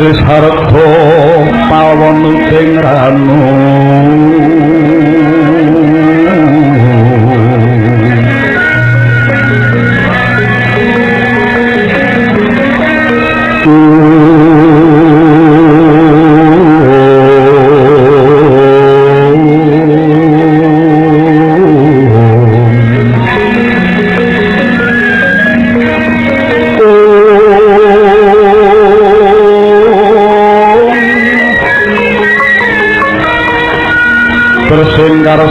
Sarta pawon ing ranu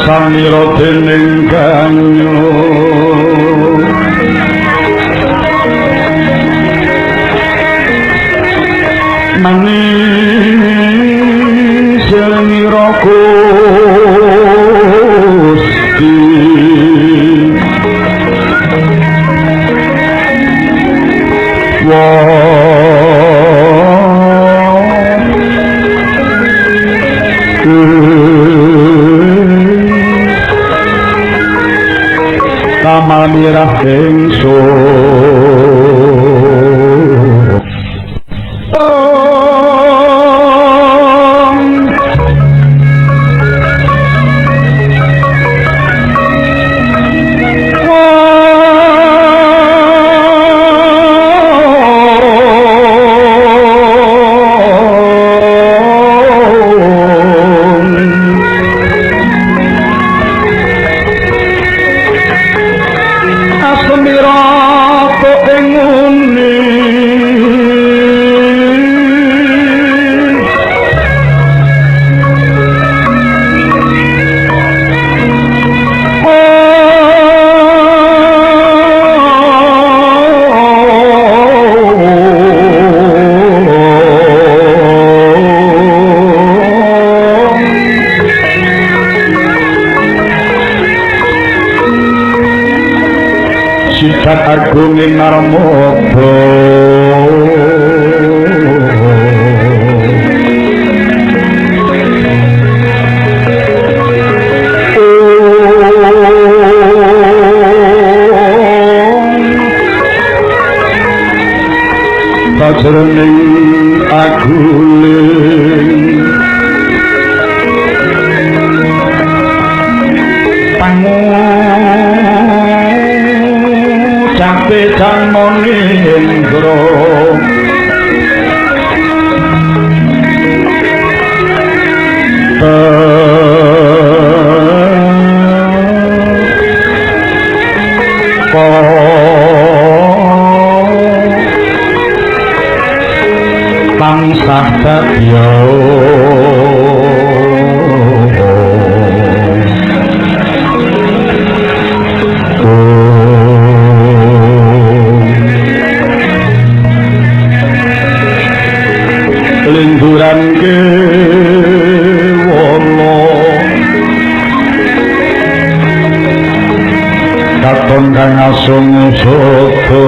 samira dening kanyo manis samira Gusti Mirah Agung ing Narmada sajroning aguling Pedang Monindra tansah dadya linduran kewala katon kang asung soto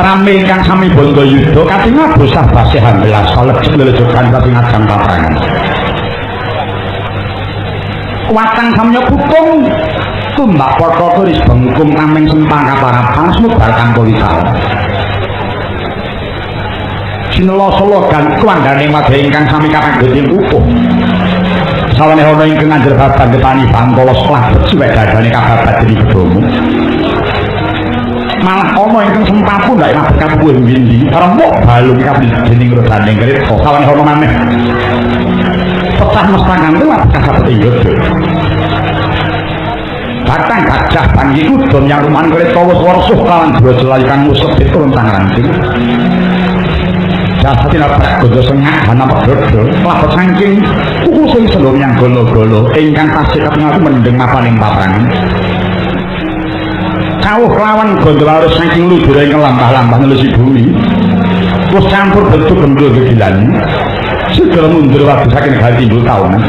rame ingkang sami bondo yudha katingal bosah basih handhelas kalejeng lelejogan katingal jam paprangan watang samya putung tumbak patra turis bengkung tameng sempang kaparapan sumebal tanpa wisal sinela sologan kuandhane madya ingkang sami kapanggeting upuh sawane ana ingkang anjer baban ketani bangkala slabet suwek dadane kababat dening bedomu malah ana ingkang sempapu ndak mabekan kuwi windi remuk balung kabeh dening rodane kreta sawane ana maneh pecah mestakan kuwi mabekan sabet inggodo batang gajah panggih kudu nyang rumahan kreta wis warsuh kawan dua jelayakan musek diturun tangrancing jasatina pragodo sengak hana pedhodho labet saking kuku sing selum yang golo-golo ingkang tasih ketingal mendeng mapaning paprangan kawuh lawan Gondowaro saking ludure ing lambah-lambah nelusi bumi wis campur bentuk gendul gegilani segera mundur waduh saking negari timbul taunan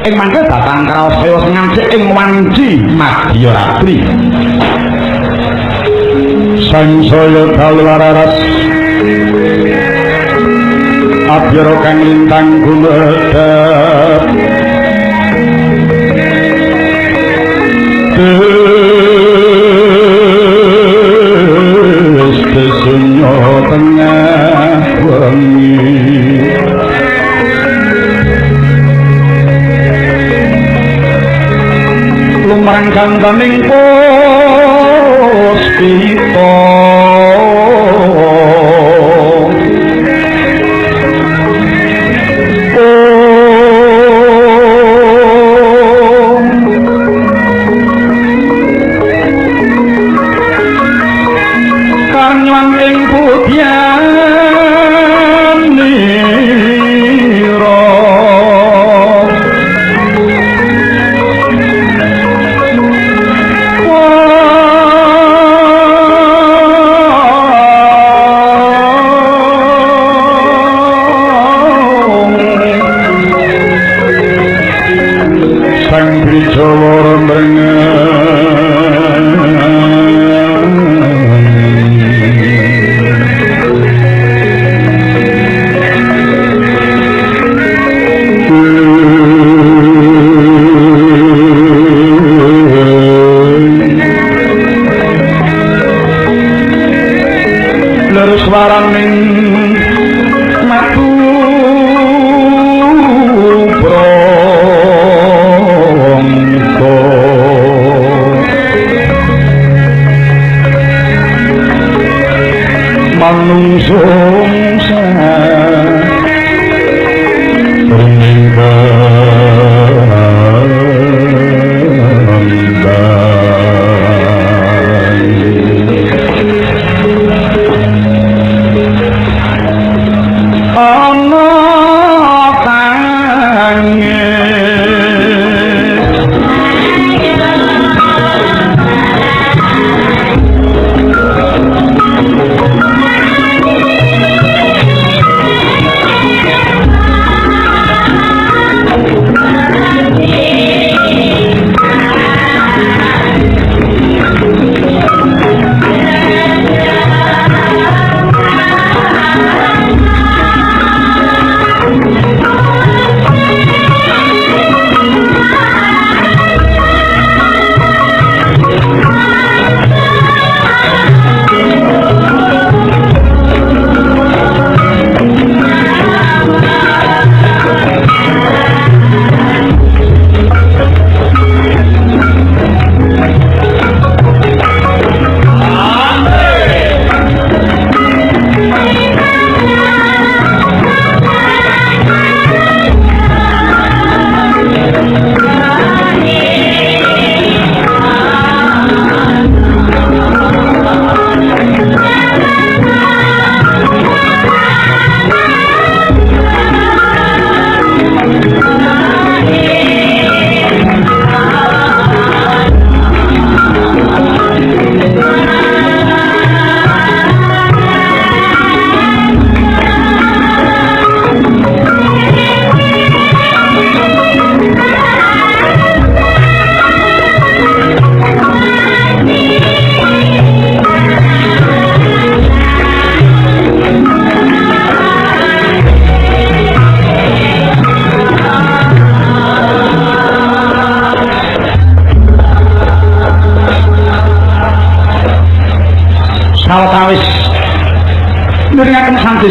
ing mangke datang kraos sewa ngancik ing wanci Madya Ratri sangsaya dalwararas abyara kang lintang gumedhep sunyo tengah wengi lumrang kandaning puspita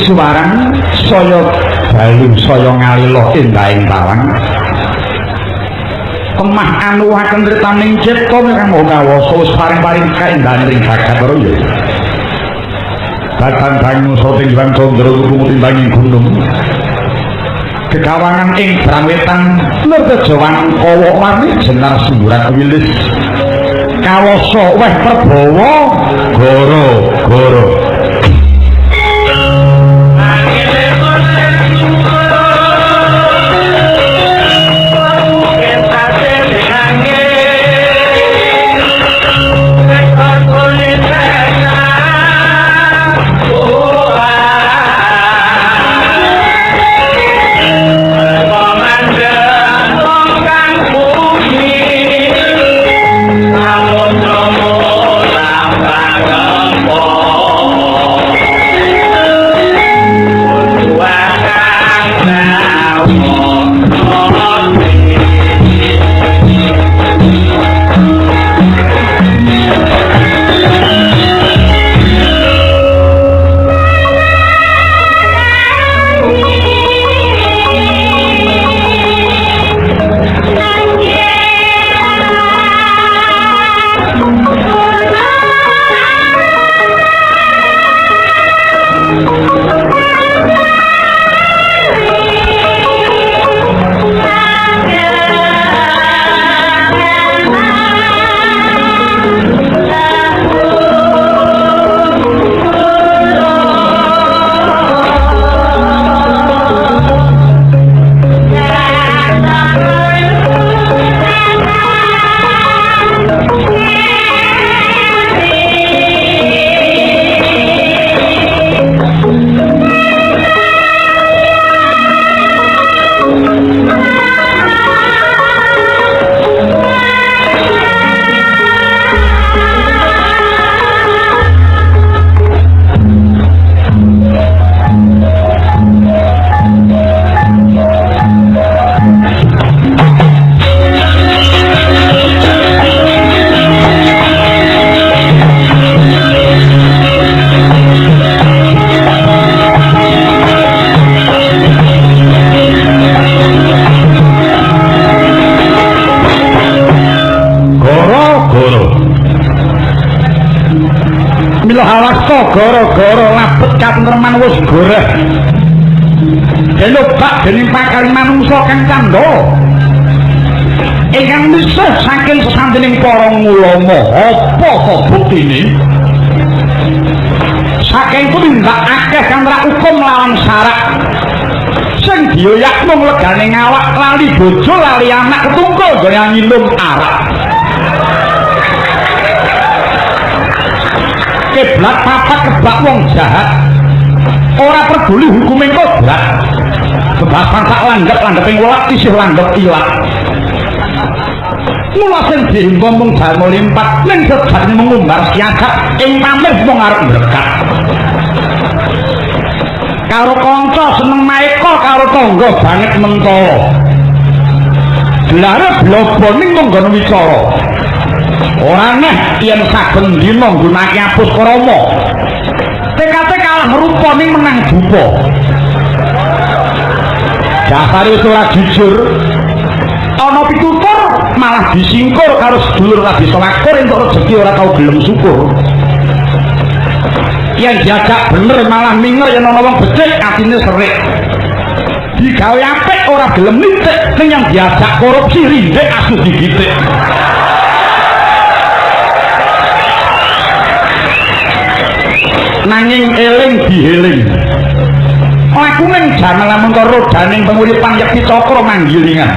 Suwarang saya balu saya ngalila endahing tawang kemah anuwaken ritaning cipta kang ngawasa wis paring-paring kaendahan ring jagat raya datang bangun soting lan condro kumutimbanging gunung kegawangan ing brawetan lebejawan kawa warni jenar semburan wilis kawasa weh Prabawa goro-goro gara-gara labet katentreman wis goreh denobak dening pakaring manungsa kang candha ingkang misah saking sesandening para ulama apa to buktine saking tumindak akeh kang ora hukum lawan syarak sing dioyak mung legane ngawak lali bojo lali anak ketungkul gaya ngilum arak keblat papat kebak wong jahat ora peduli hukume kodrat bebasan sak landhep-landheping welat isih landhep ilat mula sing dienggo mung dalem limpat ning sejane mengumbar siagat ing pamir mung arep mbrekat karo kanca seneng maeka karo tangga banget mentala gelare bloboning mung nggon wicara ora neh yen saben dina nggunakake apus krama tekate kalah rupaning menang dupa dasare wis ora jujur ana pitutur malah disingkur karo sedulur ora bisa lakur entuk rejeki ora tau gelem syukur yen diajak bener malah minger yen ana wong becik atine serik digawe apik ora gelem nitik ning yang diajak korupsi rindhik asu digitik nanging eling dieling laku ning jaman lamun karo rodaning penguripan yekti cakra manggilingan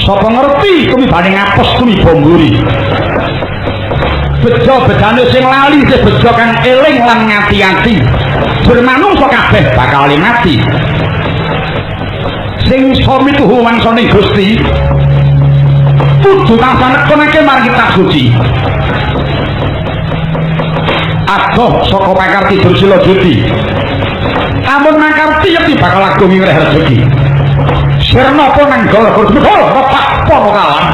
sapa ngerti kumibane ngapes kumibomburi bejo bedane sing lali sing bejo kang eling lan ngati-ati bermanungsa kabeh bakal mati sing iso mituhu wangsane Gusti kudu tansah nekonake marang kitab suci adoh saka pakarti Dursila Judi amun makarti yekti bakal agung ing rejeki sirna apa nang gol betul repak pono kalah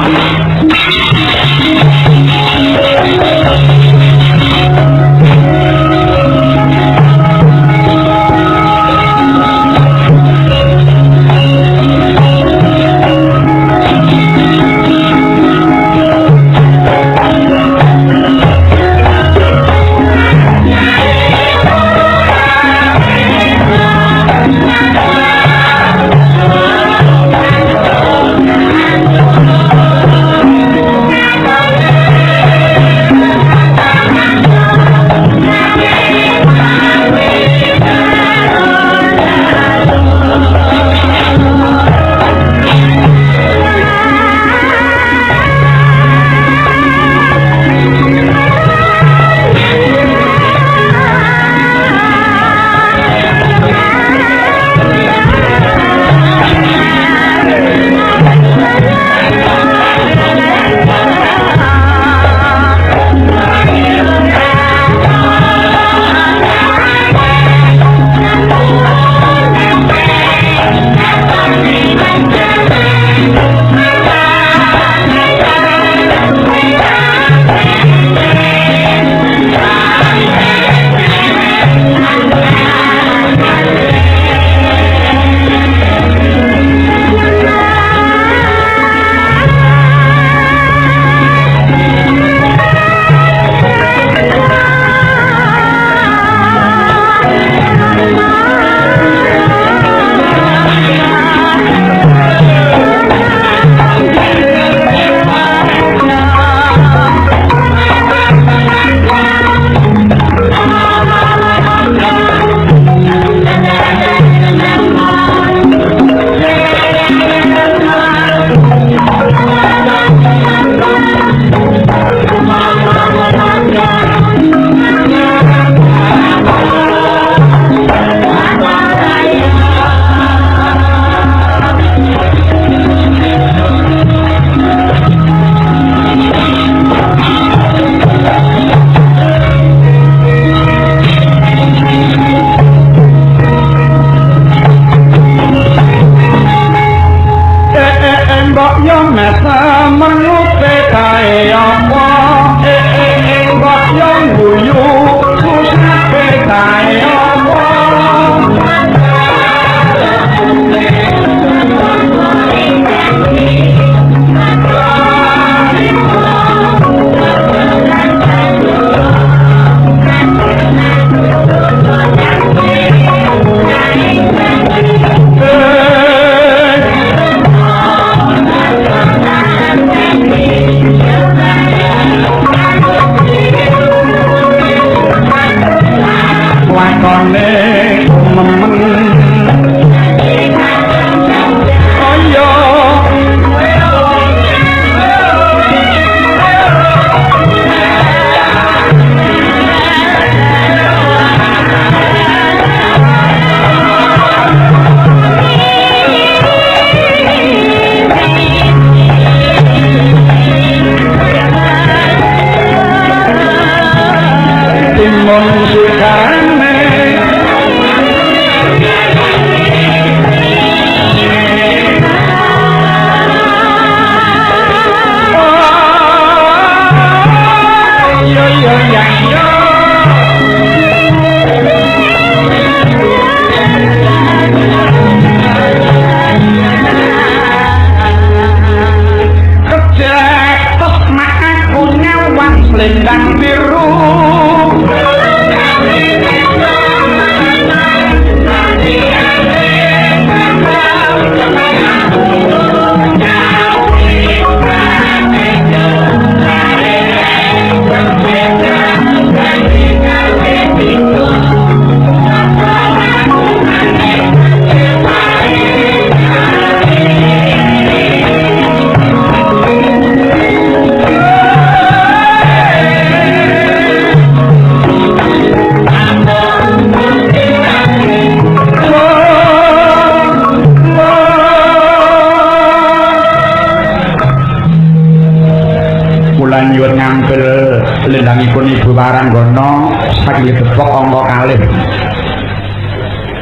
mongko kalih.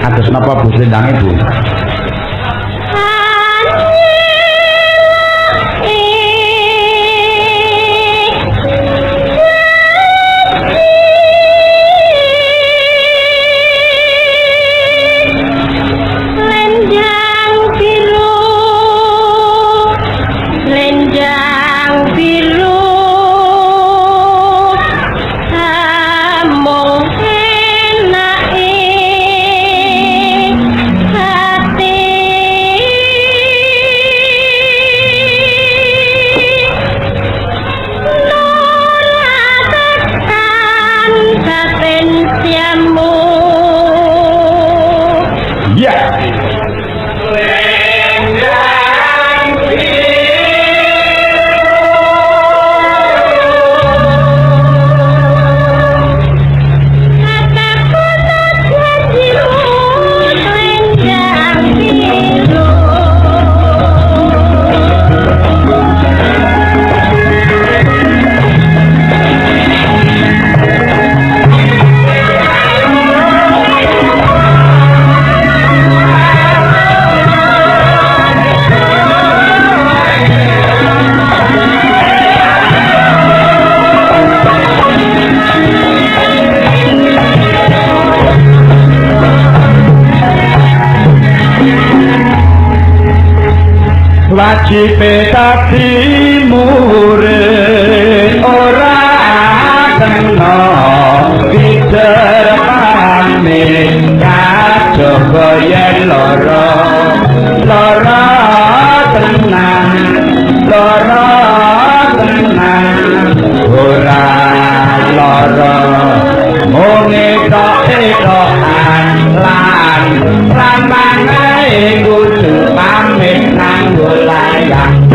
Kados napa Bu Sendang Bu? Wajibe dadi murid ora kena dijerpane kajaba yen lara tenan ora lara mung etok-etokan lan ramane kudu pamit nanggo layang.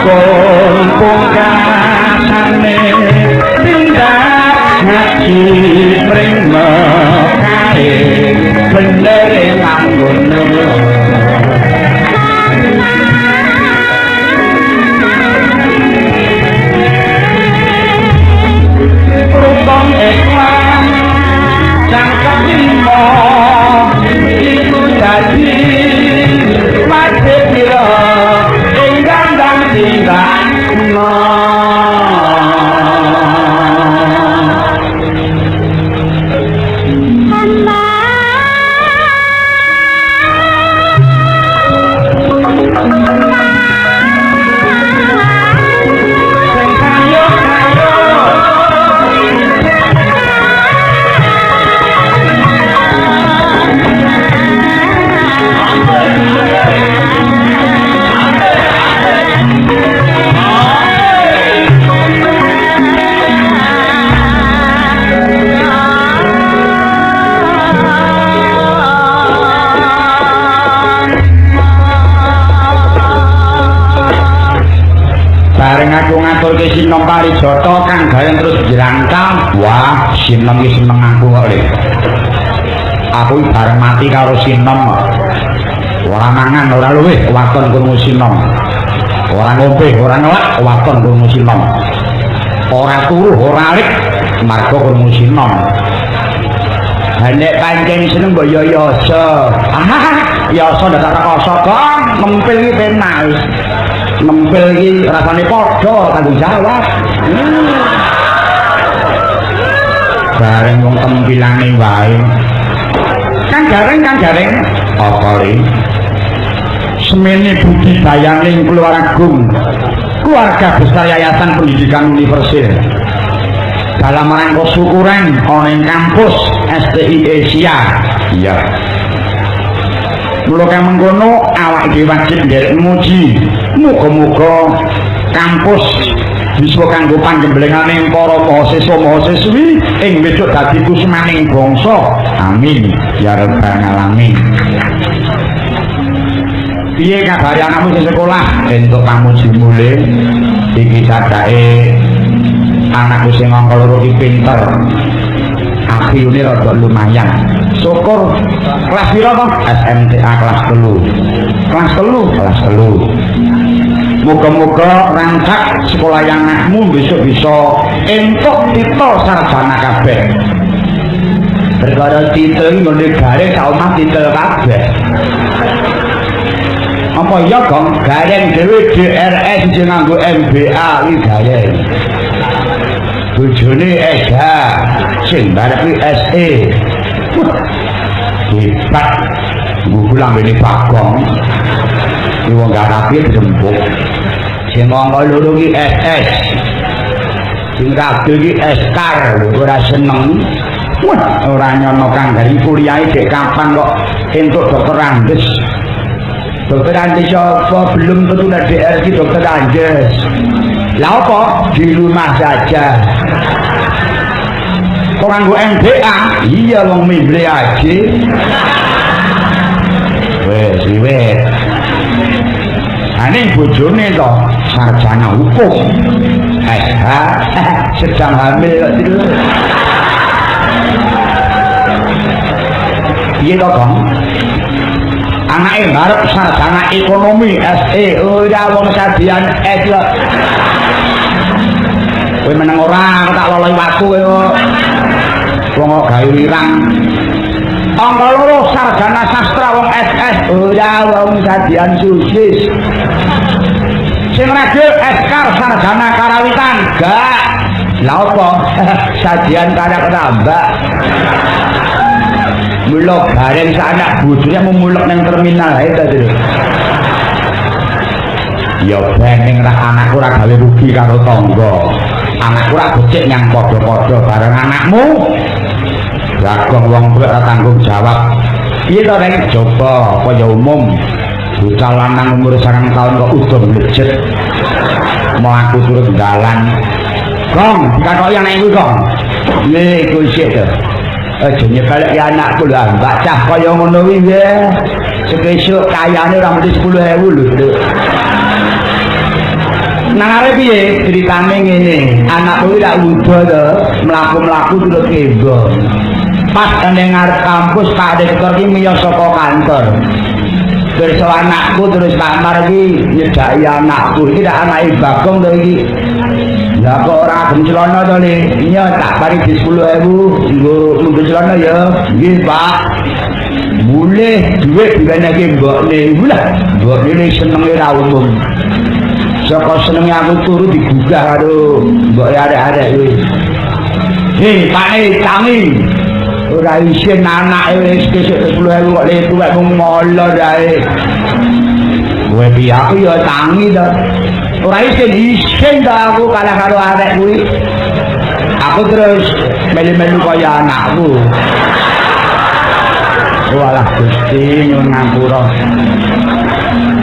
rukun pungkasane tindak ngaji pring mekahe bener manggono rukun ikhlas cangkem limo iku dadi wajib pira ing gandang tindak aku ngaturke Sinom Parijata kang gareng terus dirangkal. Wah, Sinom iki seneng aku kok, Lek. Aku bareng mati karo Sinom. Ora mangan, ora luwih waton krungu Sinom. Ora ngombe, ora ngelak waton krungu Sinom. Ora turu, ora alik marga krungu Sinom. Nek pancen seneng mbok yo yasa. Yasa ndak tak kosok kok, mempil iki penak. Mempil iki rasane padha tanggung jawab. Bareng wong tempilane wae. Kang Gareng. Apa li? Semene budidayane Kulwaragung. Keluarga besar Yayasan Pendidikan Universil. Dalam rangka syukuran ana ing kampus STI Asia. Iya. Mula kang mengkono awak dhewe wajib nderek muji. Muga-muga kampus bisa kanggo panjemblengane para mahasiswa-mahasiswi ing wedok dadi kusmaning bangsa. Amin ya rabbal alamin. Piye kabare anakmu sing sekolah entuk pamuji mulih iki cadake anakku sing angka loro iki pinter. Akhirnya rada lumayan. Syukur kelas piro to? SMTA kelas 3. Kelas 3. Muga-muga rancak sekolah yang anakmu besok bisa entuk titel sarjana kabeh. Perkara titel ngene gareng sak omah titel kabeh. Apa iya Gong? Gareng dhewe DRS sing nganggo MBA iki gareng. Bojone Ega sing barep SE. Hebat. Ngulang ini Bagong. Iki wong gak rapi jempuk. Sing ngomong loro iki SS. Sing kabeh iki SK ora seneng. Wah, ora nyono Kang dari kuliahe dek kapan kok entuk dokter Andes. Dokter Andes apa belum tentu nek DR ki dokter Andes. Lah apa di rumah saja. Kok nganggo MBA? Iya wong mimble aja. Wes. Ane bojone to sarjana hukum. Sedang hamil kok itu. Piye to, Bang? Anake ngarep sarjana ekonomi SE. Ora wong sadian S kok. Kowe meneng ora tak loloi waktu kowe. Wong kok gawe wirang. Angka loro sarjana sastra wong SS. Ora wong sadian susis. Sing ragil SK sarjana karawitan. Gak. Lah apa? Sadian karya ketambak. Mula bareng sak anak bojone memulek nang terminal ae ta, Dre. Ya bening ra anakku ora gawe rugi karo tangga. Anakku ora becik nyang padha-padha bareng anakmu. Bagong wong tuwek ora tanggung jawab. Piye to rek coba kaya umum. Bocah lanang umur 9 tahun kok udah mlejet. Mlaku turut dalan. Gong, dikatoki anak iku, Gong. Nih iku sik to. Aja nyepelek anakku lho, mbak cah kaya ngono kuwi ya. Sekesuk kayane ora mesti 10.000 lho, Duk. Nang arep piye critane ngene, anakku lak wuda to, mlaku-mlaku terus kebo. Pas ning ngarep kampus Pak Rektor ki miyos saka kantor. Terus anakku terus Pak Mar iki nyedaki anakku. Iki dak anake Bagong to iki. Lah kok ora gelem celana to, Le? Iya tak paring di 10.000 nggo nggo celana ya. Nggih, Pak. Mulih duit diwenehke mbokne. Lah, mbokne senenge ra umum. Saka senenge aku turu digugah karo mbok arek-arek kuwi. Hei, Pak Tangi. Ora isin anake wis kesuk 10.000 kok le tuwek mung molor ae. Kowe piye aku ya Tangi to. Ora isin to aku kalah karo arek kuwi. Aku terus melu-melu kaya anakku. Walah Gusti nyuwun ngapura.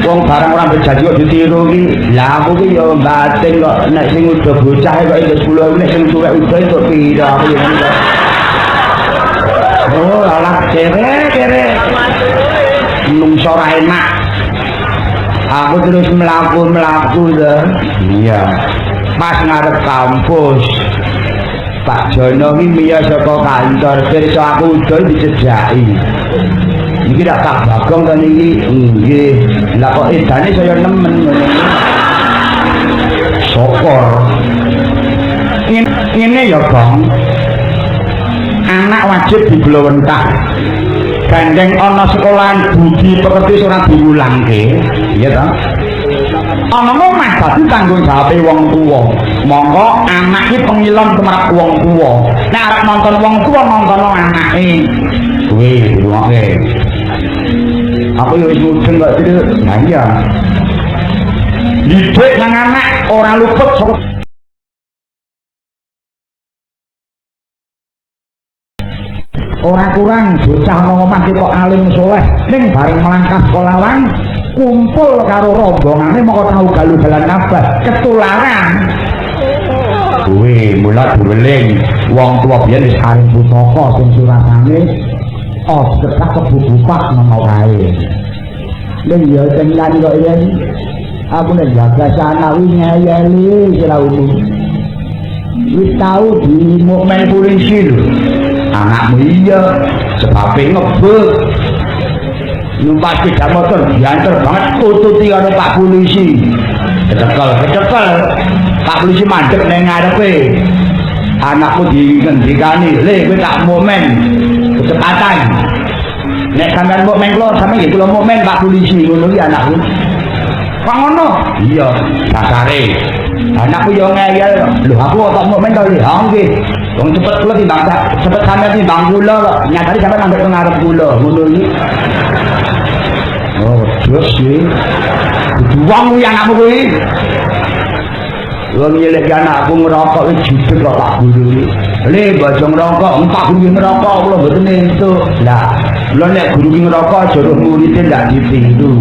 Wong barang ora berjanji kok ditiru iki. Lah aku ki ya batin kok nek sing udah bocah kok itu 10.000 nek sing tuwek udah itu pira aku ya. Oh, alah kere. Nungso ra enak. Aku terus melaku to. Iya. Pas ngarep kampus. Pak Jono iki miyos saka kantor, pirsa aku udah dicedhaki. Iki dak tak Bagong kan iki. Nggih. Lah kok edane saya nemen ngono. Syukur. Ini ya, Bang. Anak wajib diblowentah. Gandeng ana sekolahan budi pekerti ora diwulangke, iya ta? Ana omah dadi tanggung jawabe wong tuwa. Monggo anak iki pengilon tumrap wong tuwa. Nek arep nonton wong tuwa nontono anake. Kuwi ruwoke. Aku yo wis mudeng kok iki. Lah iya. Didik nang anak ora luput saka ora kurang bocah nang omah kok alim soleh ning bareng melangkah sekolahan kumpul karo rombongane moko tau galu-galan nabas ketularan. Kuwi mula diweling wong tuwa biyen wis arep pusaka sing surasane ketak kebubupak ngono kae. Ning ya sing lan kok yen aku nek jaga sana wi ngeyeli sira umum. Wis tau di momen polisi lho. Anakmu iya sebabnya ngebut numpak sepeda motor diantar banget tututi karo Pak Polisi kecekel Pak Polisi mandek nang ngarepe anakku dikendikani le kowe tak momen kecepatan nek sampean momen kula sampe nggih kula momen Pak Polisi ngono iki anakku kok ngono iya dasare anakku yo ngeyel lho aku kok momen to ha nggih wong cepet kula timbang cepet sampeyan timbang kula kok nyatane sampeyan nambah ngarep kula ngono iki. Oh terus sih wong kuwi anakmu kuwi wong nyelek anakku ngerokok wis judeg kok tak guru iki le bojo ngerokok empat guru ngerokok kula mboten entuk lah lho nek guru ki ngerokok jero muridé ndak ditindu.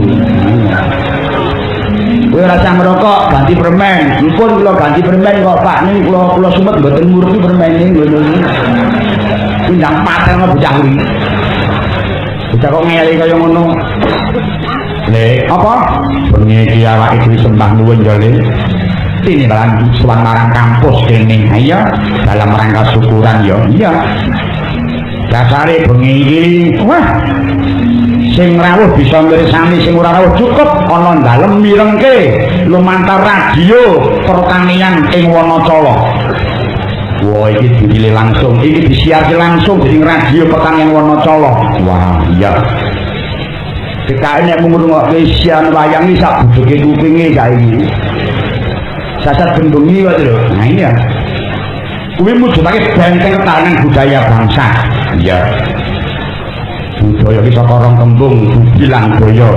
Kowe rasa ngerokok ganti permen. Ipun kula ganti permen kok Pak ning kula sumet mboten murni permen iki ngono iki. Pindang paten bocah kuwi. Bocah kok ngeli kaya ngono. Le, apa? Bengi iki awake dhewe sembah nuwun ya Le. Ini dalam suwan marang kampus kene. Iya, dalam rangka syukuran ya. Iya. Dasare bengi iki wah sing rawuh bisa mirsani sing ora rawuh cukup ana dalem mirengke lumantar radio pertanian ing Wonocolo. Wah iki dipilih langsung, iki disiarke langsung dening radio pertanian Wonocolo. Wah iya. Dikae nek ngrungokke siaran wayang iki sak bujuke kupinge saiki. Sasat bengi kok lho. Nah ini ya. Kuwi mujudake benteng ketahanan budaya bangsa. Iya. Budaya iki saka rong tembung budi lan daya.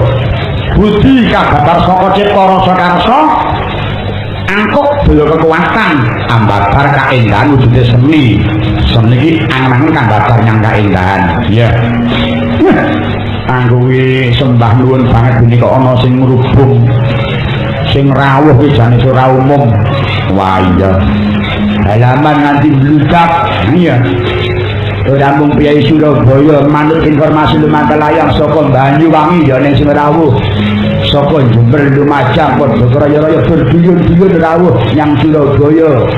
Budi kababar saka cipta rasa karsa, angkuk daya kekuatan, ambabar kaendahan wujude seni. Seni iki angen kambabar nyang kaendahan. Iya. Anggo kuwi sembah nuwun banget menika ana sing ngrubung. Sing rawuh iki jane ora umum. Wah iya. Halaman nanti bludak. Iya. Ora mung Priai Surabaya manut informasi lumantar layang saka Banyuwangi ya ning sing rawuh saka Jember Lumajang padha kaya-kaya berduyun-duyun rawuh yang Surabaya.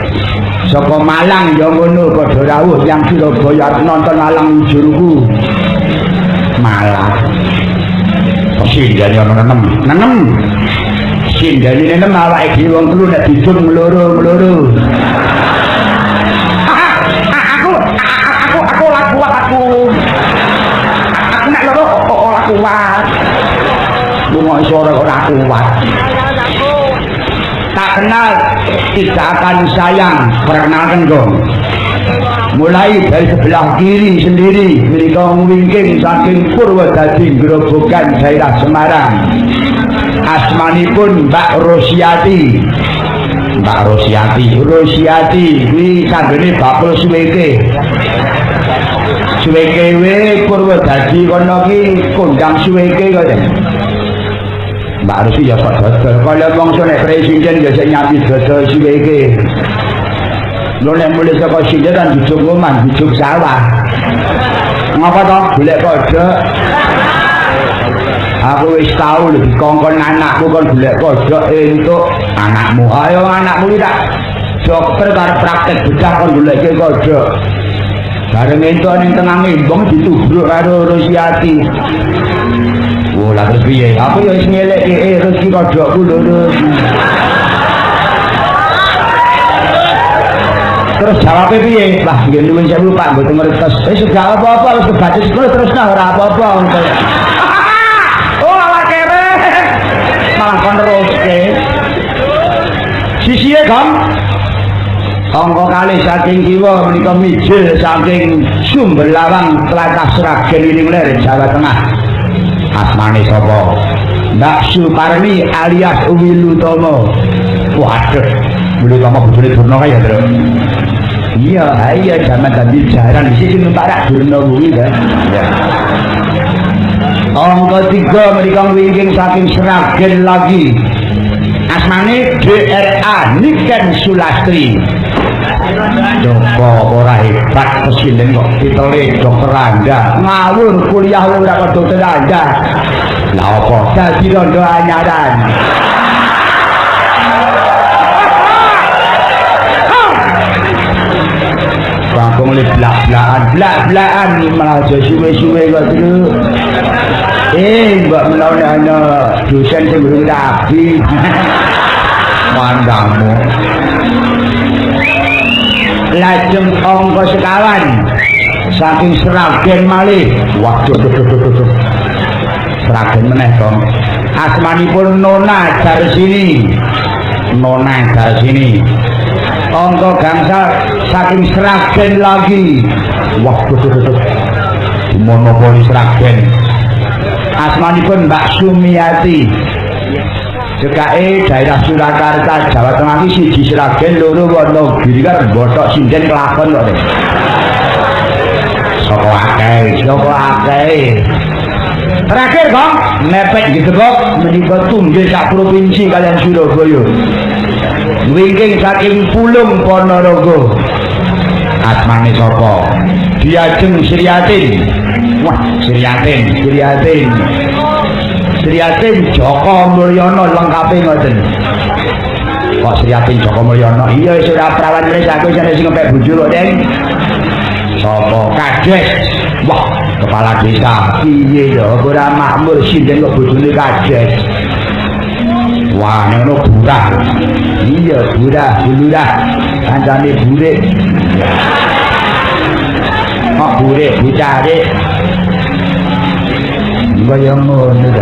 Saka Malang ya ngono padha rawuh yang Surabaya nonton Malang Jurku. Malang. Sindane ana nenem. Sindane nenem awake dhewe wong telu nek dijung mloro-mloro. Aku laku aku. Aku nek loro ora kuat. Lunga sore ora kuat. Tak kenal tidak akan sayang. Perkenalkan dong. Mulai dari sebelah kiri sendiri mereka wingking saking Purwodadi Grobogan daerah Semarang. Asmanipun Mbak Rosiati. Mbak Rosiati kuwi sanggene bakul suweke. Suweke we Purwodadi kono ki kondang suweke kok. Mbak Rosi ya kok dodol kaya wongso nek presiden ya sing nyambi dodol suweke. Lho nek mulih saka sinderan dijuk omah, dijuk sawah. Ngapa to? Golek kodhok. Aku wis tau lho dikongkon anakku kon golek kodhok entuk anakmu. Ayo anakmu iki tak dokter karo praktek bedah kon goleke kodhok. Bareng entuk ning tengah embong ditubruk karo Rosiati. Oh, lah terus piye? Aku ya wis ngelek rezeki kodhokku lho. Terus jawabnya piye? Lah nggih nuwun sewu Pak mboten ngertos. Sudah apa-apa wis kebacis terus nah ora apa-apa. Oh ala kere. Malah kon teruske. Sisihe Gam. Angka kalih saking kiwa menika mijil saking Sumber Lawang Tlatah Sragen Wilir Jawa Tengah. Asmane sapa? Mbak Suparni alias Wilutomo. Waduh, Wilutomo bojone Durna kaya to. Iya, zaman tadi jarang di sini numpak Durna kuwi kan. Ya. Angka 3 mereka wingking saking Sragen lagi. Asmane DRA Niken Sulastri. Joko ora hebat presiden kok titele dokter Anda. Ngawur kuliah ora kok dokter Anda. Lah apa dadi rondo anyaran. Bangkong le blak-blakan malah aja suwe-suwe kok terus. Mbak menawa dosen sing durung rabi. Mandangmu. Lajeng angka sekawan saking Sragen malih. Waduh. Sragen meneh to. Asmanipun Nona Darsini. Angka gangsal saking Sragen lagi. Waduh. Monopoli Sragen. Asmanipun Mbak Sumiati. Cekake daerah Surakarta Jawa Tengah iki siji Sragen loro Wonogiri kan botok sinden kelakon kok. Saka akeh. Terakhir Bang, mepet Gedebok menika tunggil sak provinsi kalian Surabaya. Wingking saking Pulung Ponorogo. Asmane sapa? Diajeng Sriatin. Wah, Sriatin Joko Mulyono lengkape ngoten. Kok Sriatin Joko Mulyono? Iya wis ora prawan wis aku sing ngepek bojo kok, Deng. Sapa? Kades. Wah, kepala desa. Piye ya ora makmur sinden kok bojone kades. Wah, ngono burah. Iya, bulurah. Kancane burik. Kok burik bocah kaya ngono to.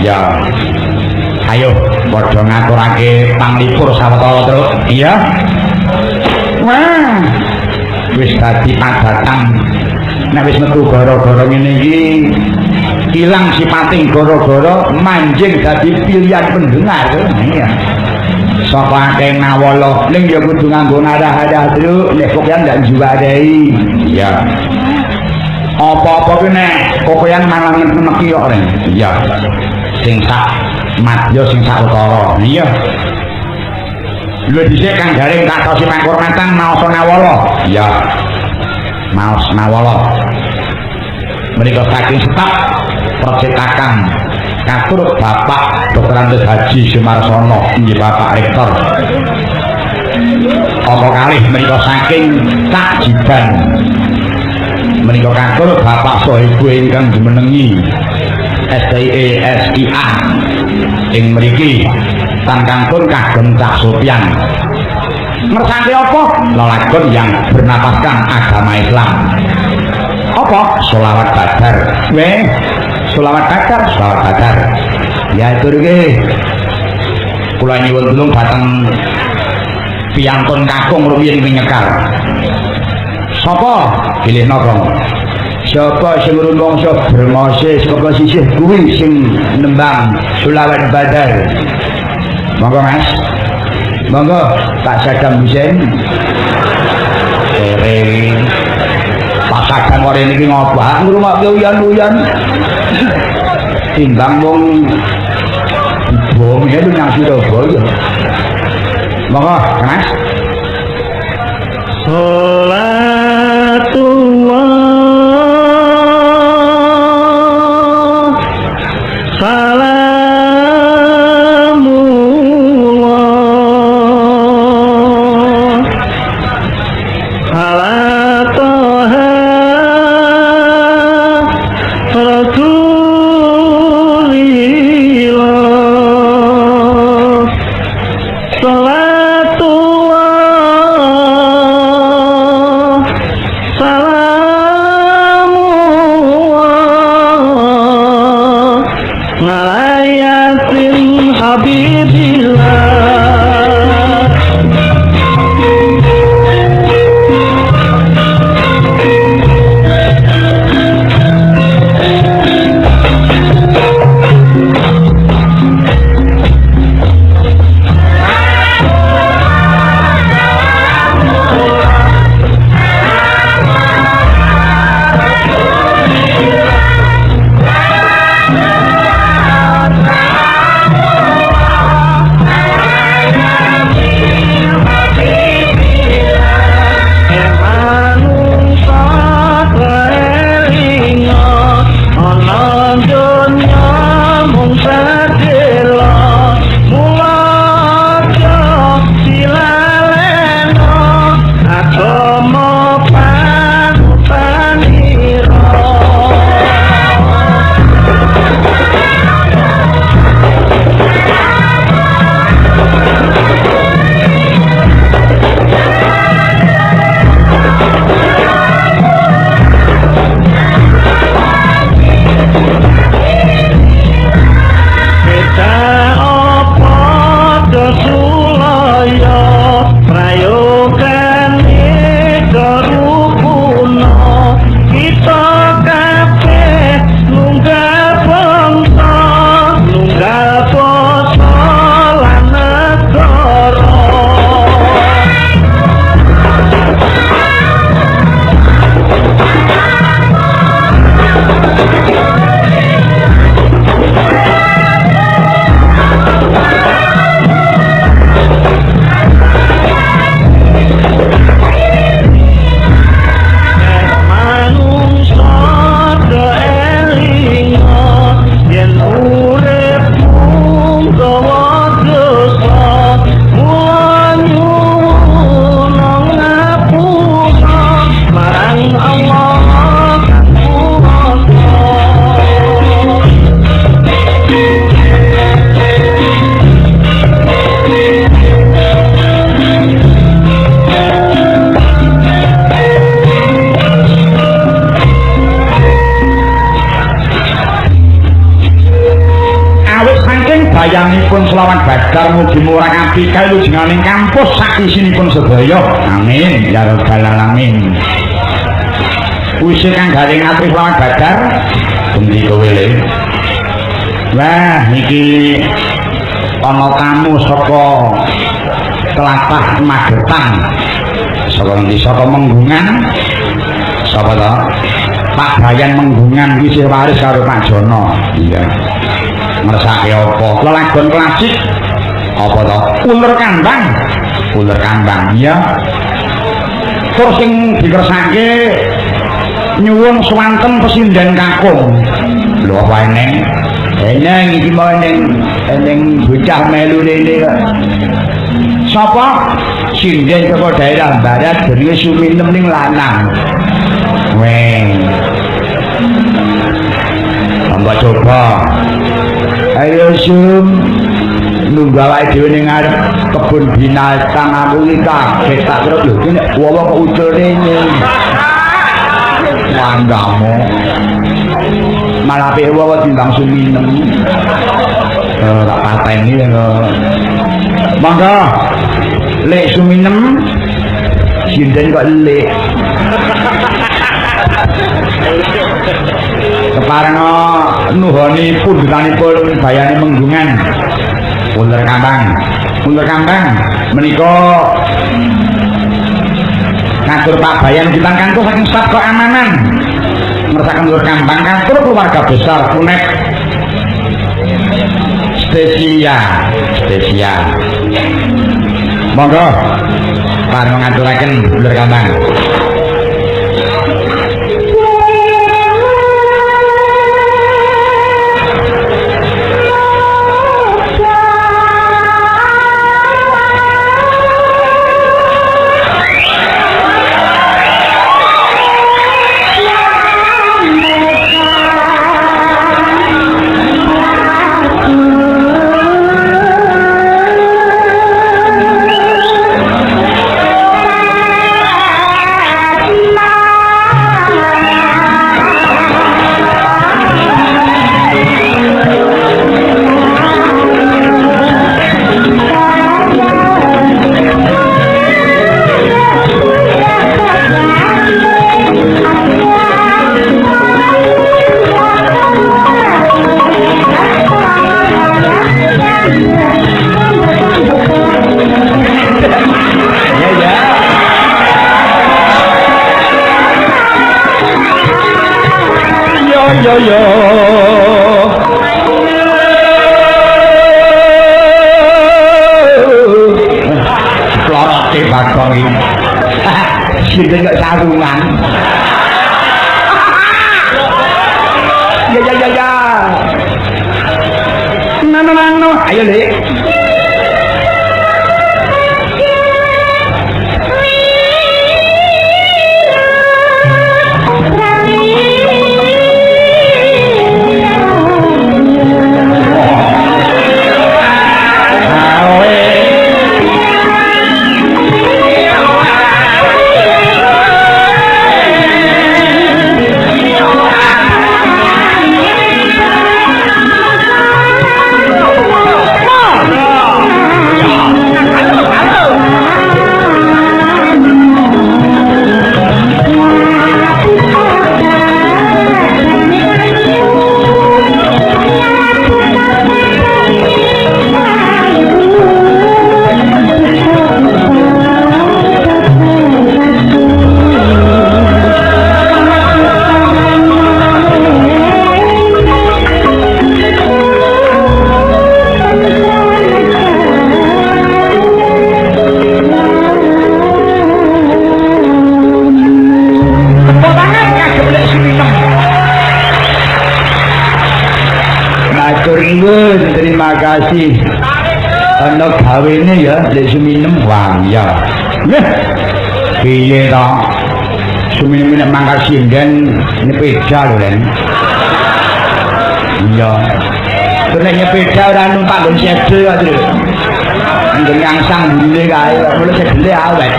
Iya. Ayo padha ngaturake panglipur sawetara terus. Iya. Wah. Wis dadi padatan. Nek wis metu gara-gara ngene iki ilang sipating gara-gara manjing dadi pilihan pendengar. Iya. Sapa akeh nawala ning ya kudu nganggo ngarah-arah terus nek kopian ndak juwadai. Iya. Apa-apa ki nek kokoyan malang nemeki kok reng. Iya. Sing sak madya sing sak utara. Iya. Lho dhisik Kang Garing tak tosi pangkurmatan maos nawala. Iya. Maos nawala. Menika saking staf percetakan katur Bapak Dr. Andes Haji Sumarsono inggih Bapak Rektor. Apa kalih menika saking Cak Jiban. Menika katur Bapak Sohibu ingkang jumenengi SIA ing mriki tangkangipun kagem Cak Sopyan. Ngersake apa? Lelagon yang bernapaskan agama Islam. Apa? Sholawat Badar. Weh, sholawat Badar. Ya itu nggih. Kula nyuwun tulung dhateng piyantun kakung rumiyin ing Nyekar. Sapa? Pilih napa? Sapa sing rumangsa bremose saka sisih kuwi sing nembang sholawat Badar. Monggo Mas. Monggo Pak Sadam Husain. Pak Sadam ora niki ngopo? Ngrungokke uyan-uyan. Timbang wong bom ya nang Surabaya. Monggo, Mas. Salatullah salamullah ala toha rasulillah salatullah salamullah ala yasin habibillah. Bayangipun selawat Badar mugi murangati kalujenganing kampus sakisinipun sedaya. Amin ya rabbal alamin. Puisi kang garing atri selawat Badar pundi kowe le. Wah niki ana tamu saka tlatah Magetan. Saka ngendi? Saka Menggungan. Sapa to? Pak Bayan Menggungan iki isih waris karo Pak Jono. Iya. Ngersake apa? Lelagon klasik apa to? Uler kambang ya. Terus sing dikersake nyuwun swanten pesinden kakung. Lho apa eneng? Eneng iki mau eneng bocah melu rene kok. Sapa? Sinden saka daerah barat jenenge Suminem ning lanang. Weh. Mbak coba. Ayo Sum. Nunggu awake dhewe ning arep kebun binatang aku iki kaget tak kira lho iki nek wong kok ucul rene. Manggamu. Malah apike wong timbang Suminem. Tak pateni lho. Mangga. Lek Suminem sinden kok lek. Kepareng nuhoni pundhutanipun bayane menggungan. Ular kambang menika ngatur Pak Bayan Gitan Kanto saking staf keamanan meresahkan ular kambang kantor keluarga besar Punek Stesia monggo pareng ngaturaken ular kambang. Sinten kok sarungan. Ya. Nano. Ayo, Lek. Terima kasih. Ana gawene ya Lek Suminem wang ya. Nggih. Piye to? Suminem nek mangkat sinden nyepeda lho Len. Iya. Nek nyepeda ora numpak nggon sedhe kok lho. Nggon ngangsang mbule kae mulai sedele awet.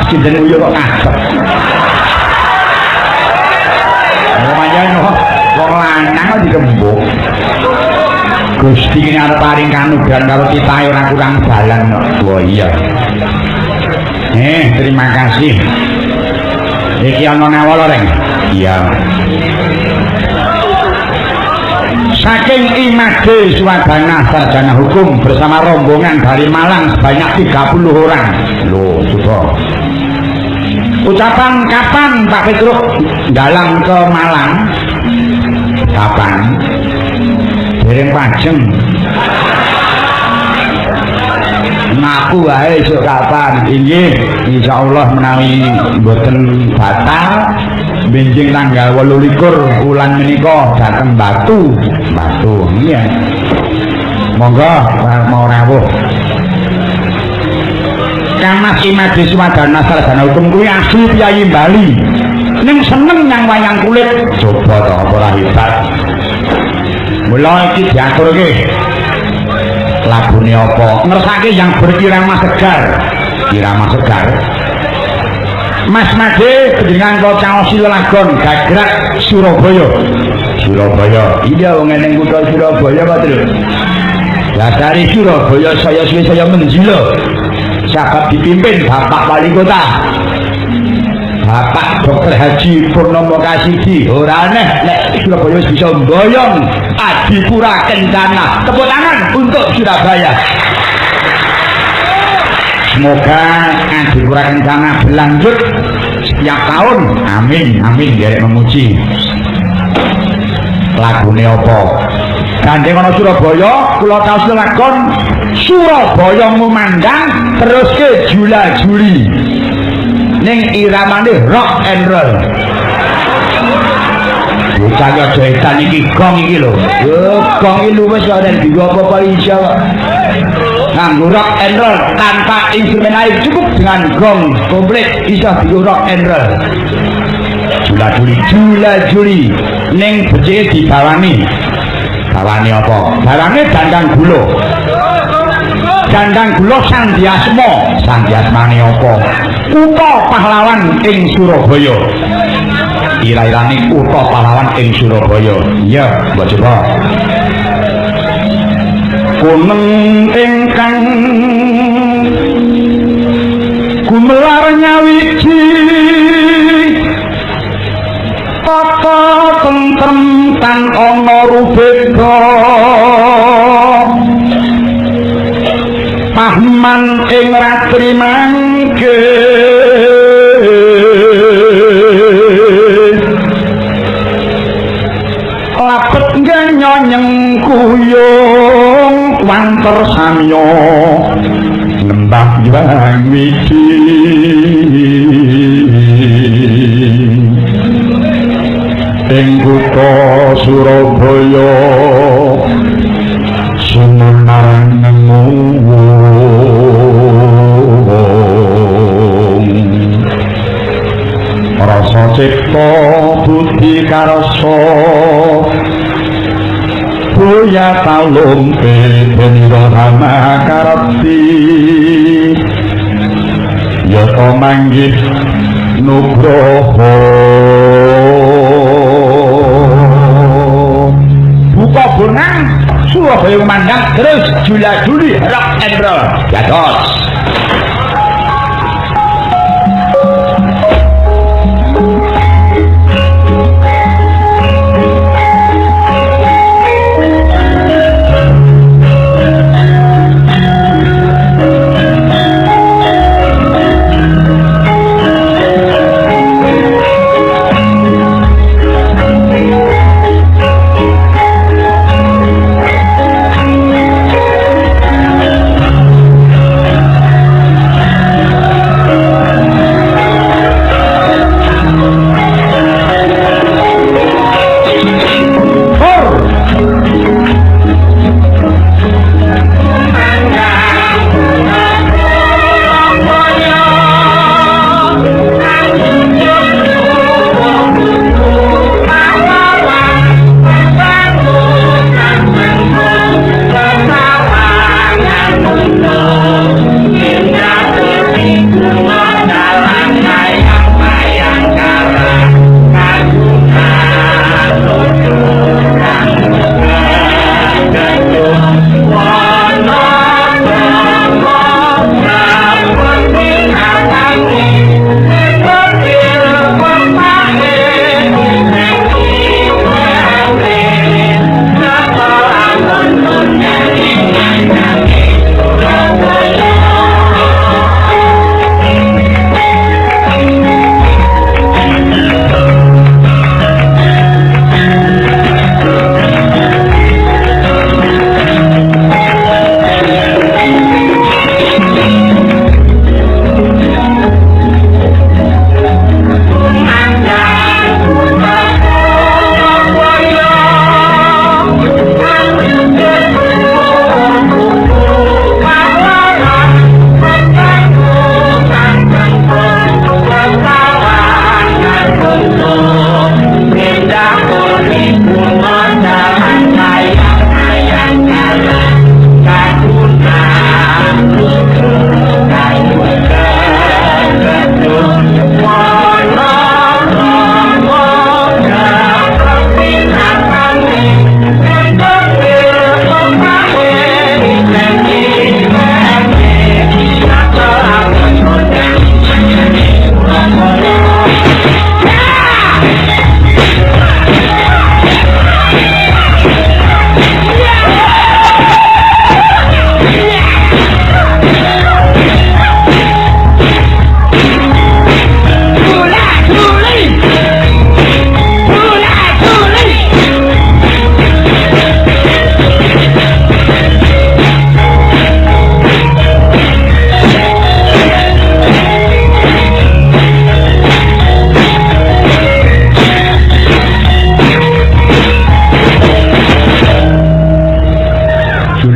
Sinden uyo kok ngadep. Wong lanang kok digembok. Gusti ini arep paring kanugrahan karo titahe ora kurang dalan kok. Oh iya. Terima kasih. Iki ana nawala reng. Iya. Saking Imade Swadana Sarjana Hukum bersama rombongan dari Malang sebanyak 30 orang. Loh, coba. Ucapan kapan Pak Petruk dalang ke Malang? Kapan? Dereng pajeng. Ngaku wae esuk kapan? Inggih, insyaallah menawi mboten batal benjing tanggal 28 wulan menika dhateng Batu iya monggo mau rawuh Kang Mas Imadi Swadana sarjana hukum kuwi asli Piyayi Bali ning seneng nyang wayang kulit coba to apa ora hebat mula iki diaturke lagune apa ngersake yang berkirama segar Mas Made dengan kau caosi lelagon gagrak Surabaya iya wong ning kutha Surabaya Pak Tru lah dari Surabaya saya menjilo sahabat dipimpin Bapak Wali Kota Bapak Dr. Haji Purnomo Kasidi ora aneh nek Surabaya bisa mboyong Adipura Kencana tepuk tangan untuk Surabaya semoga Adipura Kencana berlanjut setiap tahun amin derek memuji lagune apa gandeng ana Surabaya kula taus lakon Surabaya ngumandang terus ke jula-juli ning iramane rock and roll bocah joetan iki gong iki lho gong iki luwes ora dienggo apa-apa iso nganggo rock and roll tanpa instrumen lain cukup dengan gong komplit iso dienggo rock and roll jula-juli ning becike dibawani apa bawange dandang gula sandiasmane apa kutha pahlawan ing Surabaya ira-irane kutha pahlawan ing Surabaya iya mbok coba kuneng ingkang gumelar nyawiji tata tentrem tan ana rubeda pahman ing ratri mangke lapet nyonyeng kuyung wanter samya lembah yang widi ing kutha Surabaya sumenar rasa cipta budi karasa buya talumpe benira rama karati yata manggih nugroho buka bonang Surabaya memandang terus jula-juli rock and roll gatos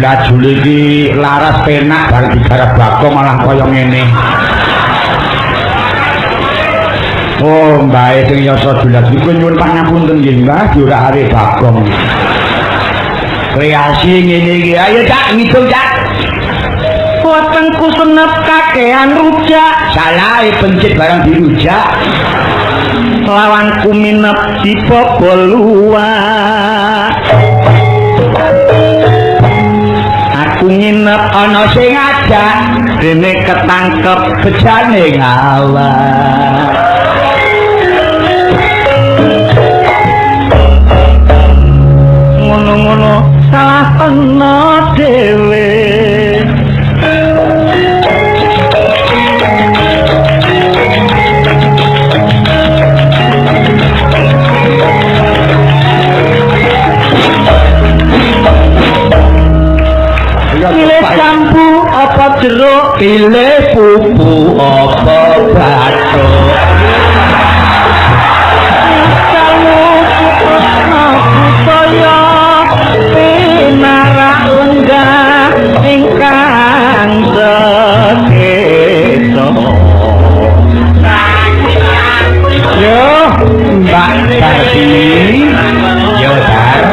kajul iki laras penak bareng digarap Bagong malah kaya ngene. Oh, Mbak sing yasa dulat niku nyuwun pangapunten nggih, Mbah, diurak arek Bagong. Kreasi ngene iki, ayo Cak ngitung Cak. Wetengku senep kakean rujak. Salah pencit barang dirujak. Lawanku minep dibobol luwak. Aku nginep ana sing ngajak dene ketangkep bejane ngawak. Ngono-ngono salah kena dhewe. Pilih jambu apa jeruk, pilih pupu apa bathuk. Kamu saya pinarak lenggah ingkang sekeso. Yo, Mbak Darti, yo Dar.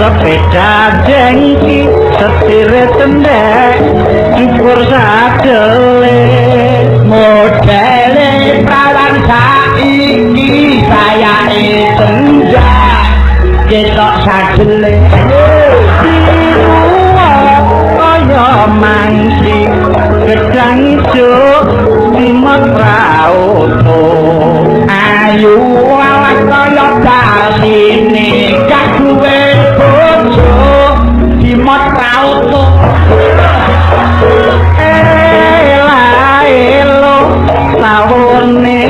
sepeda jengki setire tendek cukur sadele modele prawan saiki saya senja sajele kaya mangsi gedang ijo dimot rauto ayu ala kaya dasine gak duwe bojo dimot rauto elo sawone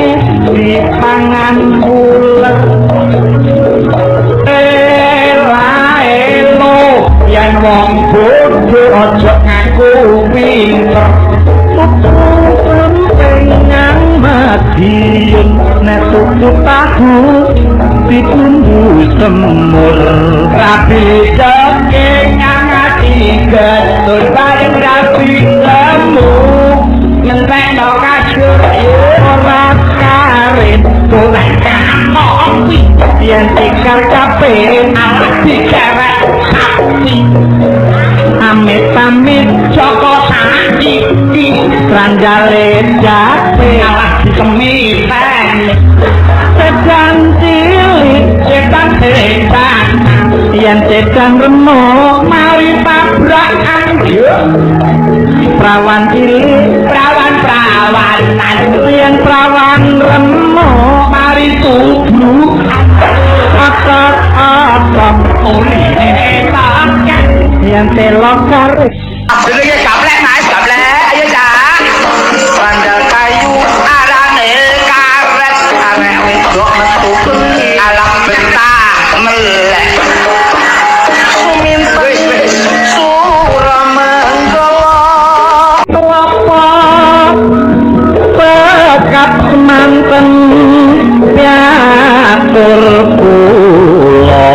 dipangan uler elo yen wong bodho aja ngaku pinter pengang madiun nek tuku tahu ditunggu semur rapi ceke ngangati getun bareng rapi lemu ngentek no kasur ora karet tuleh kamopi yen tikar kape alat dikerek sapi amit-amit joko saki ranjale jape alah dikemiten sedan cilik sedan sedan yen sedan remuk mari tabrakan prawan cilik prawan-prawanan yen prawan remuk mari tubrukan otot-otot ulih takan yen telok karis jenenge gaplek Mas gaplek ayo Cak bandal kayu arane karet arek wedok metu alam betah melek suminten suramangala apa pekat semanten piatur kula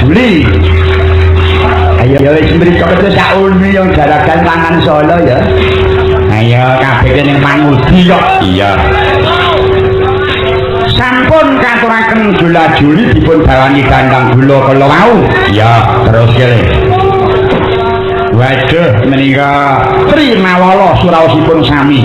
Juli. Ayo wis mriko ketu sak ulmi yang jaragan tangan Solo ya. Ayo kabeh ning pangudi kok. Iya. Sampun katuraken Jula Juli dipun bawani gandang gula kala wau. Iya, terus kene. Waduh menika Trimawala suraosipun sami.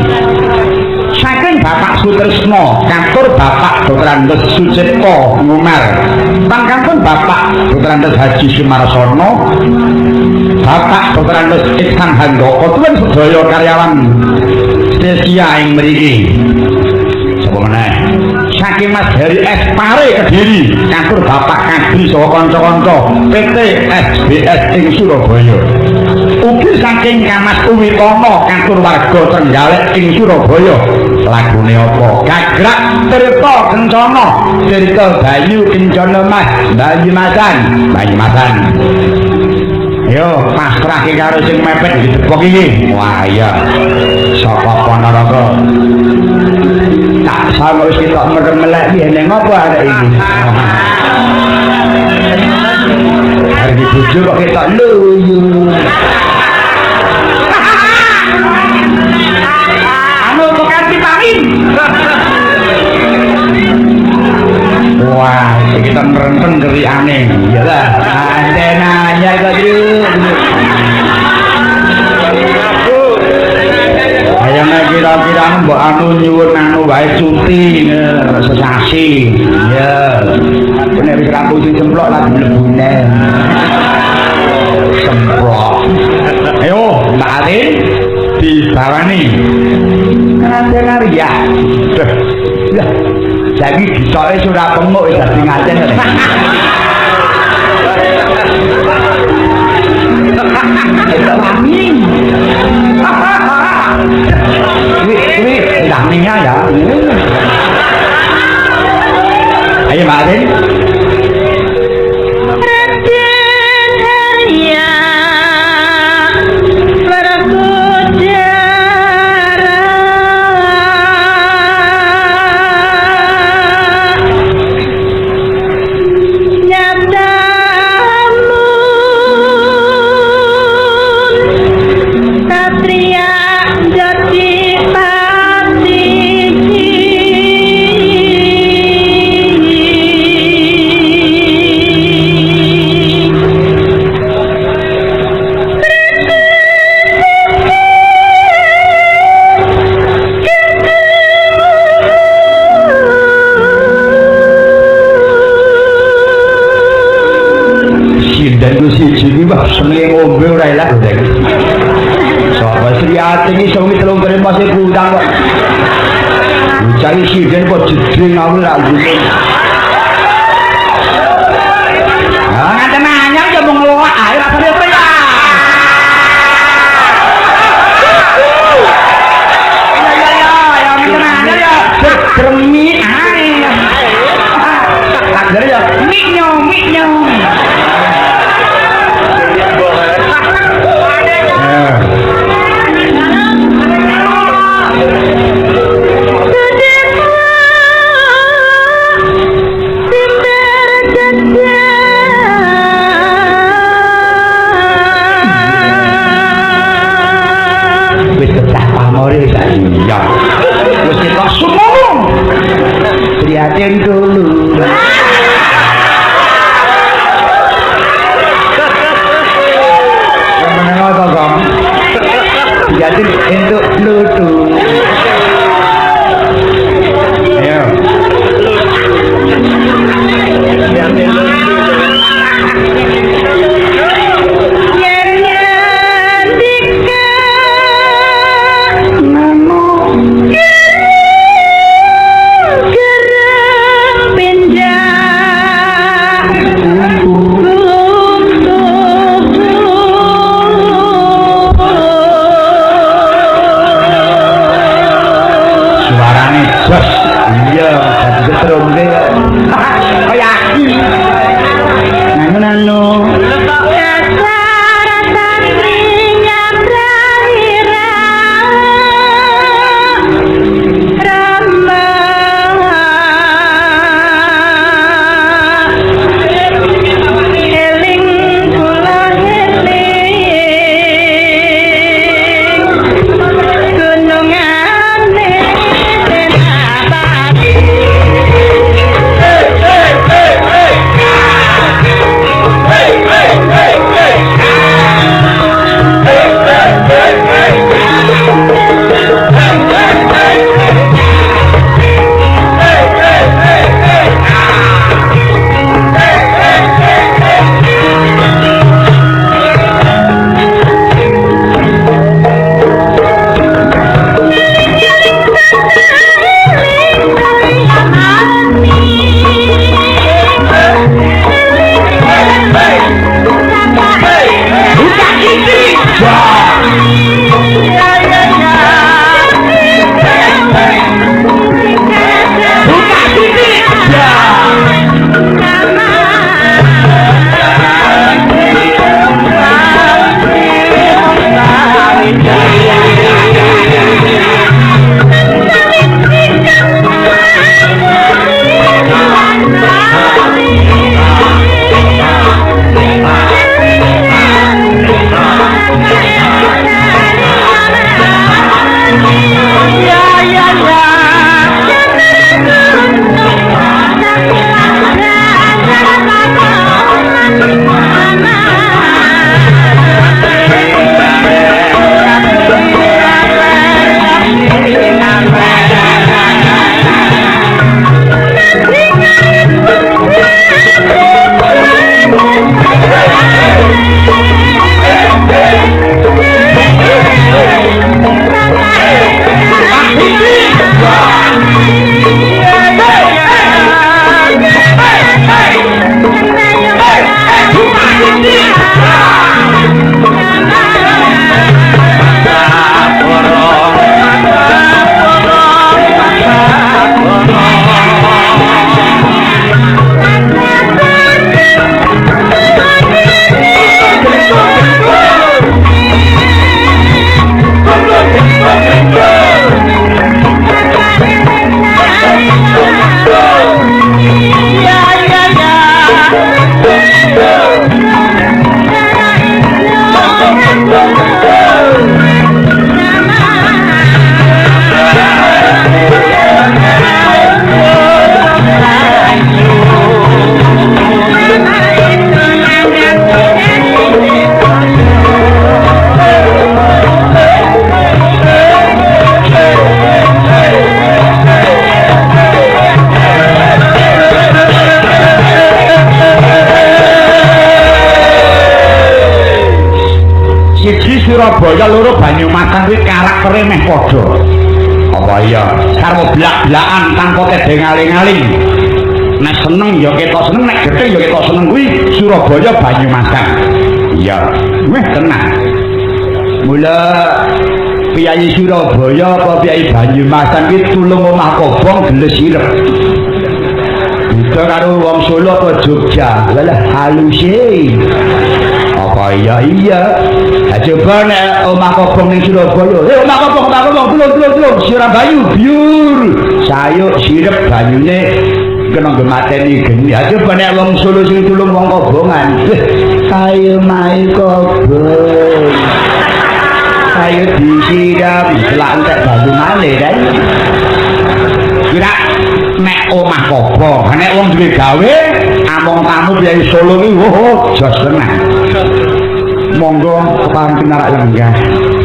Saking Bapak Sutrisno kantor Bapak Dr. Andes Sucipto Ngumar pangkatipun Bapak Dr. Andes Haji Sumarsono Bapak Dr. Andes Iksan Handoko tuwin sedaya karyawan sesia ing mriki sapa meneh saking Mas Heri S. Pare Kediri kantor Bapak Kadri saha kanca-kanca PT SBS ing Surabaya ugi saking Kamas Uwitono kantor warga Trenggalek ing Surabaya lagune apa gagrak cerita kencana cerita Bayu Kencana Mas Bayu Masan yo pasrahke karo sing mepet ditepok iki wah iya saka Ponorogo tak sama wis ketok merem-melek piye ning apa arek iki arek bojo kok ketok luyu wah kita merenteng geriane ya lah antena ya kok ayo nek kira-kira mbok anu nyuwun anu wae cuti sesasi ya nek wis rampung semplok lagi mlebune semplok ayo Mbak Arin dibawani antena ya jadi gisoke sudah pemuk wis dadi ngaten. Amin. Wih, dah minyak ya. prihatin iki sing telung kene masih kudang kok. Cari siden kok jeding aku ra ngene. Ah ngaten anyar yo mung ngeloak ae ra apa ya. Ya ngaten anyar ya gremi ae. Jadi ya miknyo. Wis kecah pamore saiki. Ya. Wis ketok sumong. Prihatin dulu. Menengok to, Kang. Prihatin entuk lutu. Ayo. Prihatin lutu. Surabaya loro Banyumasan kuwi karaktere meh padha. Apa iya? Karo blak-blakan tanpa tedeng-aling-aling. Nek seneng ya ketok seneng, nek gething ya ketok seneng kuwi Surabaya Banyumasan. Iya, wis tenang. Mula Piyayi Surabaya apa Piyayi Banyumasan kuwi tulung omah kobong geles sirep. Beda karo wong Solo apa Jogja, lah haluse. Apa iya? Nah, coba nek omah kobong ning Surabaya, omah kobong tulung Surabaya biur. Sayuk sirep banyune kena gemateni geni. Ha coba nek wong Solo sing tulung wong kobongan. Kayu mai kobong. Kayu disiram selak entek banyu malih kan. Kira nek omah kobong, nek wong duwe gawe, among tamu Piyayi Solo iki jos tenan. Monggo kepanten arak lenggah.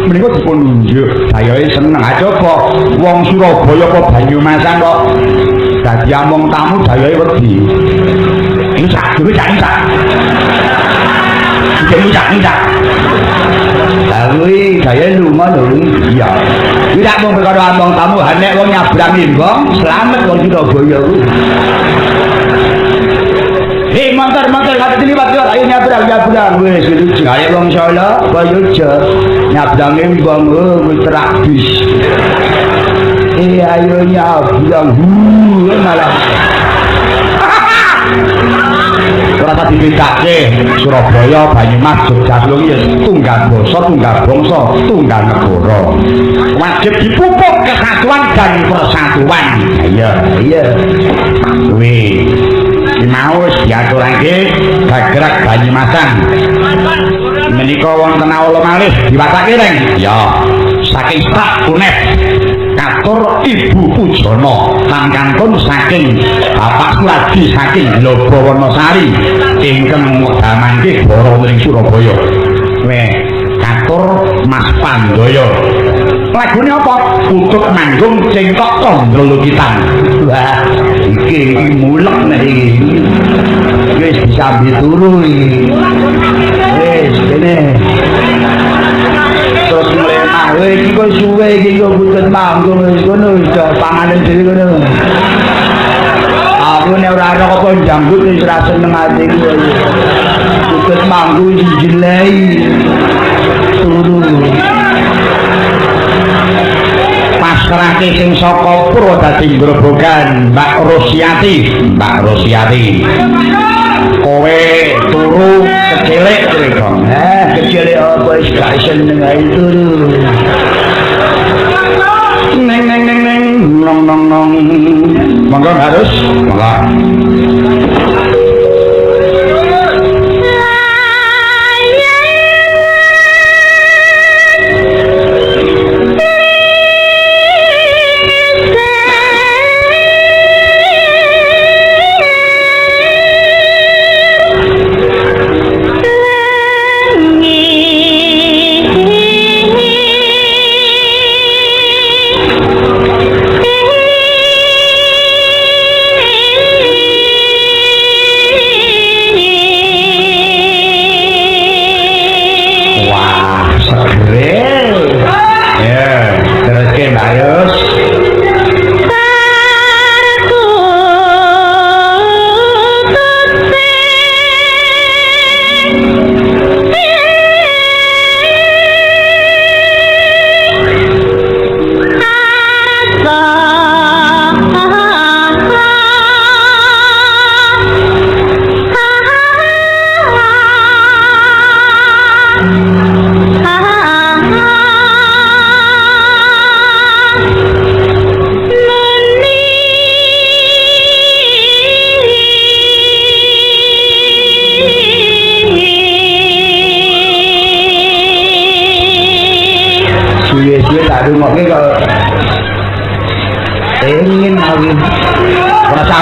Menika dipun nunjuk, dayoe seneng. Ha coba wong Surabaya apa Banyumasan kok dadi among tamu dayoe wedi. Iki sak dhewe sak. Iki kuwi gaya lunga lho. Iya. Kuwi tak mung perkara among tamu, nek wong nyabrang limbong, slamet wong Surabaya kuwi. Montor kate liwat yo ayo nyabrang wis itu gawe wong Solo apa yo nyabrang limbong wis terak bis. Ayo nyabrang malah ora tak dibedakake Surabaya, Banyumas, Jogja kuwi ya tunggal basa, tunggal bangsa, tunggal negara. Wajib dipupuk kesatuan dan persatuan. Iya. Kuwi mau diaturake gagrak Banyumasan. Menika wonten awala malih diwatake reng. Ya, saking staf UNEF katur Ibu Pujono lan kantun saking Bapak Ladi saking Lobo Wonosari ingkang ngedamake boro ing Surabaya. Katur Mas Pandaya. Lagune apa? Untuk manggung cengkok tandra lukitan. Wah, iki mulek nek iki. Wis disambi turu iki. Wis kene. Terus mlemah iki kok suwe iki kok butut manggung wis ngono wis panganan dhewe ngono. Aku nek ora ana apa njambut wis ra seneng ati iki. Butut manggung dijilei. Turu. Pasrahke sing saka Purwodadi Grobogan Mbak Rosiati. Kowe turu kecilik kowe. Kecilik apa wis gak seneng ae turu. Neng nong. Monggo harus. Monggo.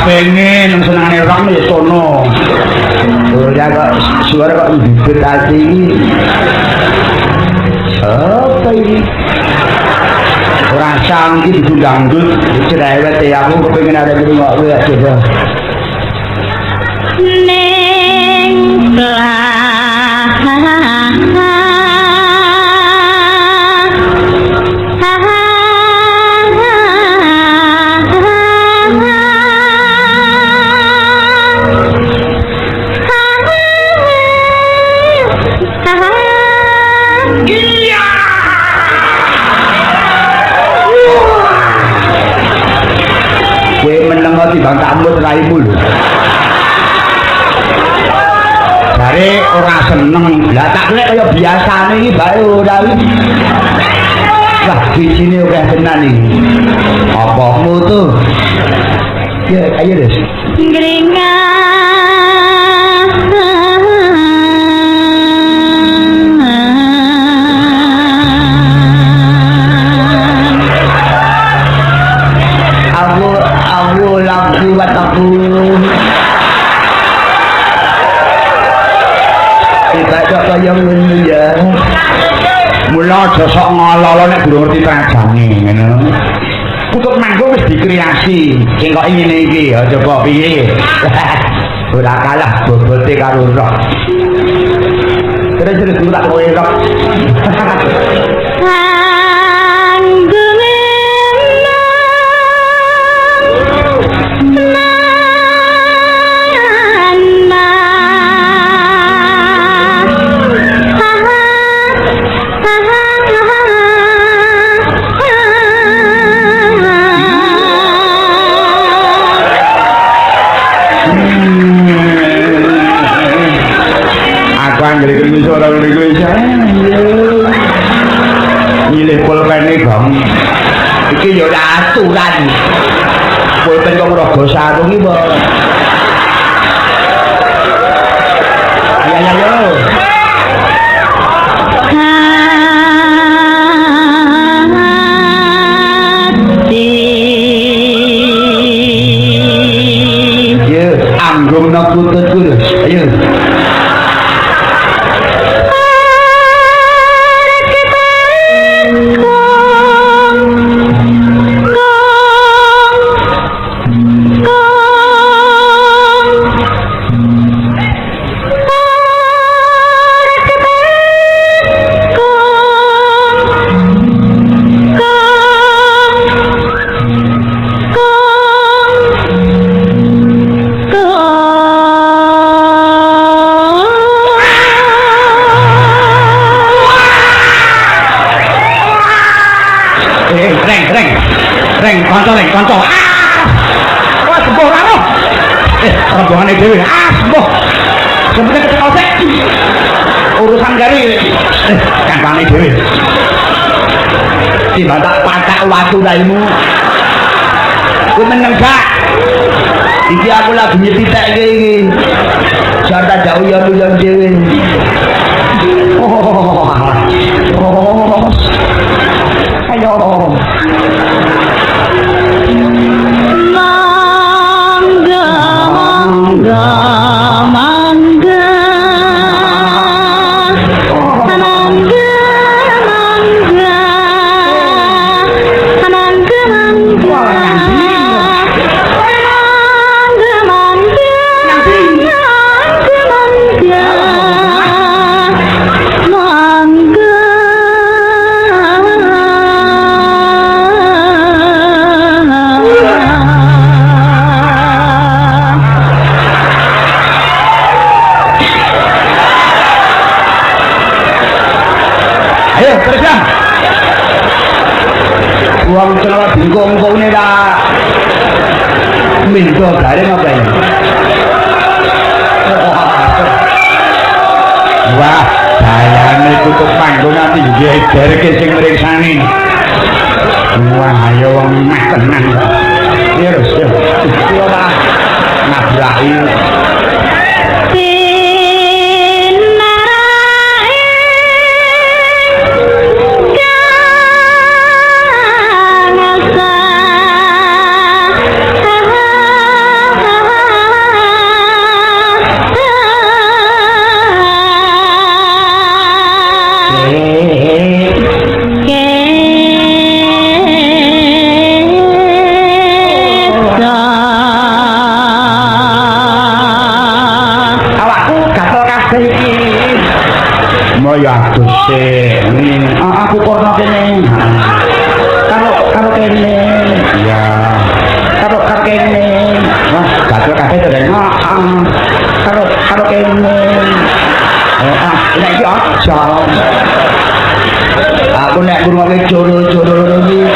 Pengen senengane rock ya sono. Ora kok suara kok bibit ati iki. Apa iki? Ora sang iki dangdut cerewet ya aku kepengin ada di rumah kowe ya coba. Ning timbang takmut raimu lho. Jare ora seneng. Lah tak kira kaya biasane iki bae ora iki. Wah, bijine akeh tenan iki. Apamu tuh? Ya, ayo Des. Aku lagu wataku. Kita coba yang ini ya. Mula aja sok ngololo nek durung ngerti trajane ngono. Untuk manggung wis dikreasi. Sing kok ngene iki aja kok piye. Ora kalah bobote karo rock. Terus tak kowe rock. Nyilih pulpene Bang. Iki ya ora aturan. Pulpen kok raga sarung iki, Bang. Ayo. Yo, anggung nak pututku lho. Ayo. Kanca. Wah, sembuh karo. Rombongane dhewe. Sembuh. Sebenarnya ketekosek. Urusan gari. Kancane dhewe. Timbang tak patak watu raimu. Ku meneng gak. Iki aku lagi nyetitekke iki. Jarta jauh ya uyon dhewe. Ayo. Uang celana bingkong ini dah minta bareng apa ya? Wah, bayane tutup panggung nanti jejer ke sing mriksani. Wah, ayo wong meh tenan. Terus yo. Ora nabraki. Ya aduh sih, aku korno kene. Karo kene. Ya. Karo kene. Wah, gatel kabeh to dene. Karo kene. Nek iki aja. Aku nek ngrungokke joro-joro iki.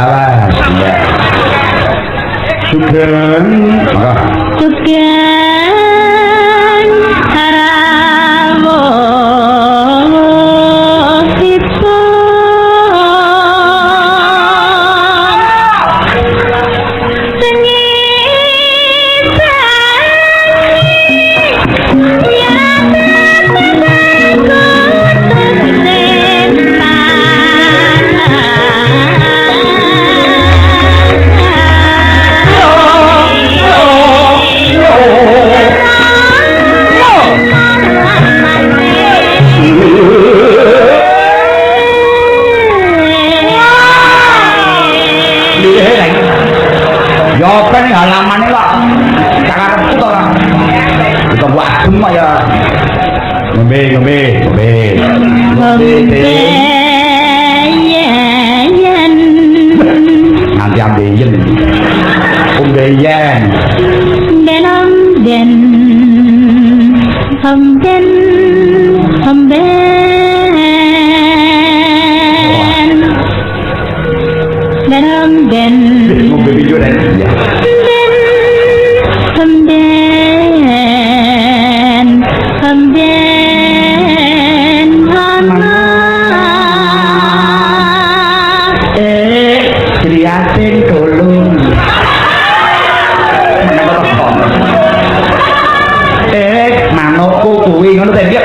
awas ya Sugeng Sugeng harawo halamannya kok gak karepku to lah kita buat semua ya ngombe nanti ambeien umbeien den hamben ngombe video dan ya Kriatin tolong manukku kuwi ngono ta iki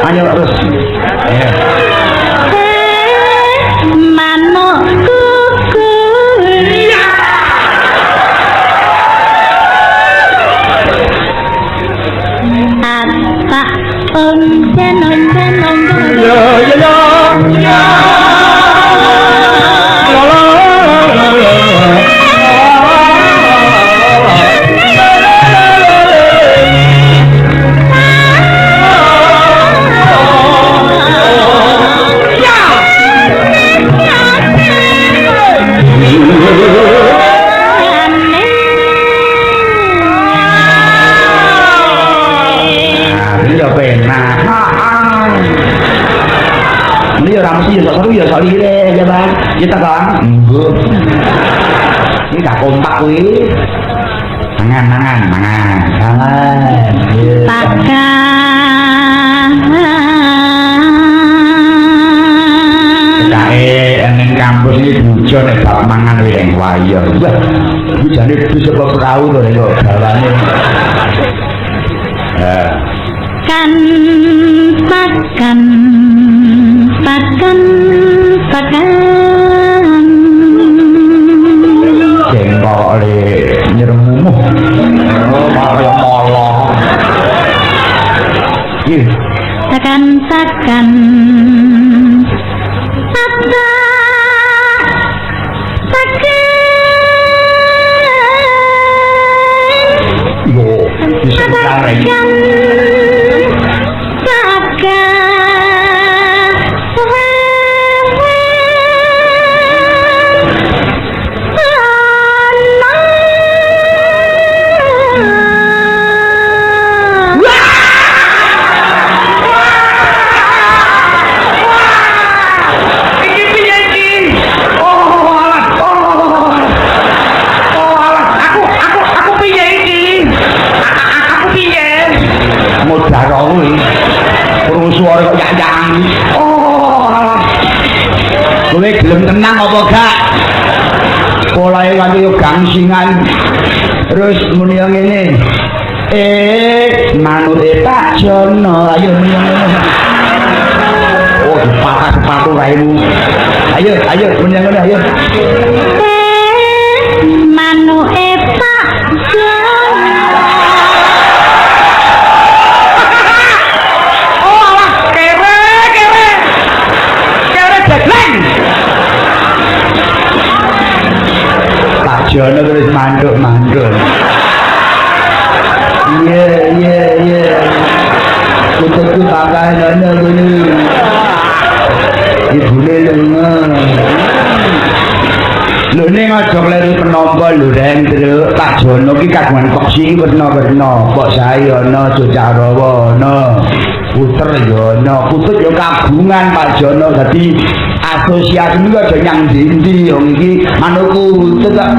ayo terus manukku kuwi apa omben ya ya soal ini ya bang kita kan enggak ini gak kompak kuwi mangan pakan kae ning kampus iki bujo nek bab mangan kuwi ing waya wah bujane bisa kok perahu to nek gawane kan pakan jengkok le nyeremumuh kaya molo iki takan apa yo bisa kareng suara kok yang kowe gelem tenang apa gak polahe kanthi yo gangsingan terus muni yang ngene manute Pak Jono ayo muni oh dipatah sepatu raimu ayo muni yang ngene ayo manuke Pak Jono Jono terus manduk. Iya. Kutuku pakai nana gini. Ibune lunga. Lho ning aja kleru penampa lho Rendra. Pak Jono ki kagungan peksi werna-werna. Kok sae ana Jojarawa ana. Puter ya ana. Putut ya kagungan Pak Jono dadi asosiasi iki aja nyang ndi-ndi yo iki manuku tetep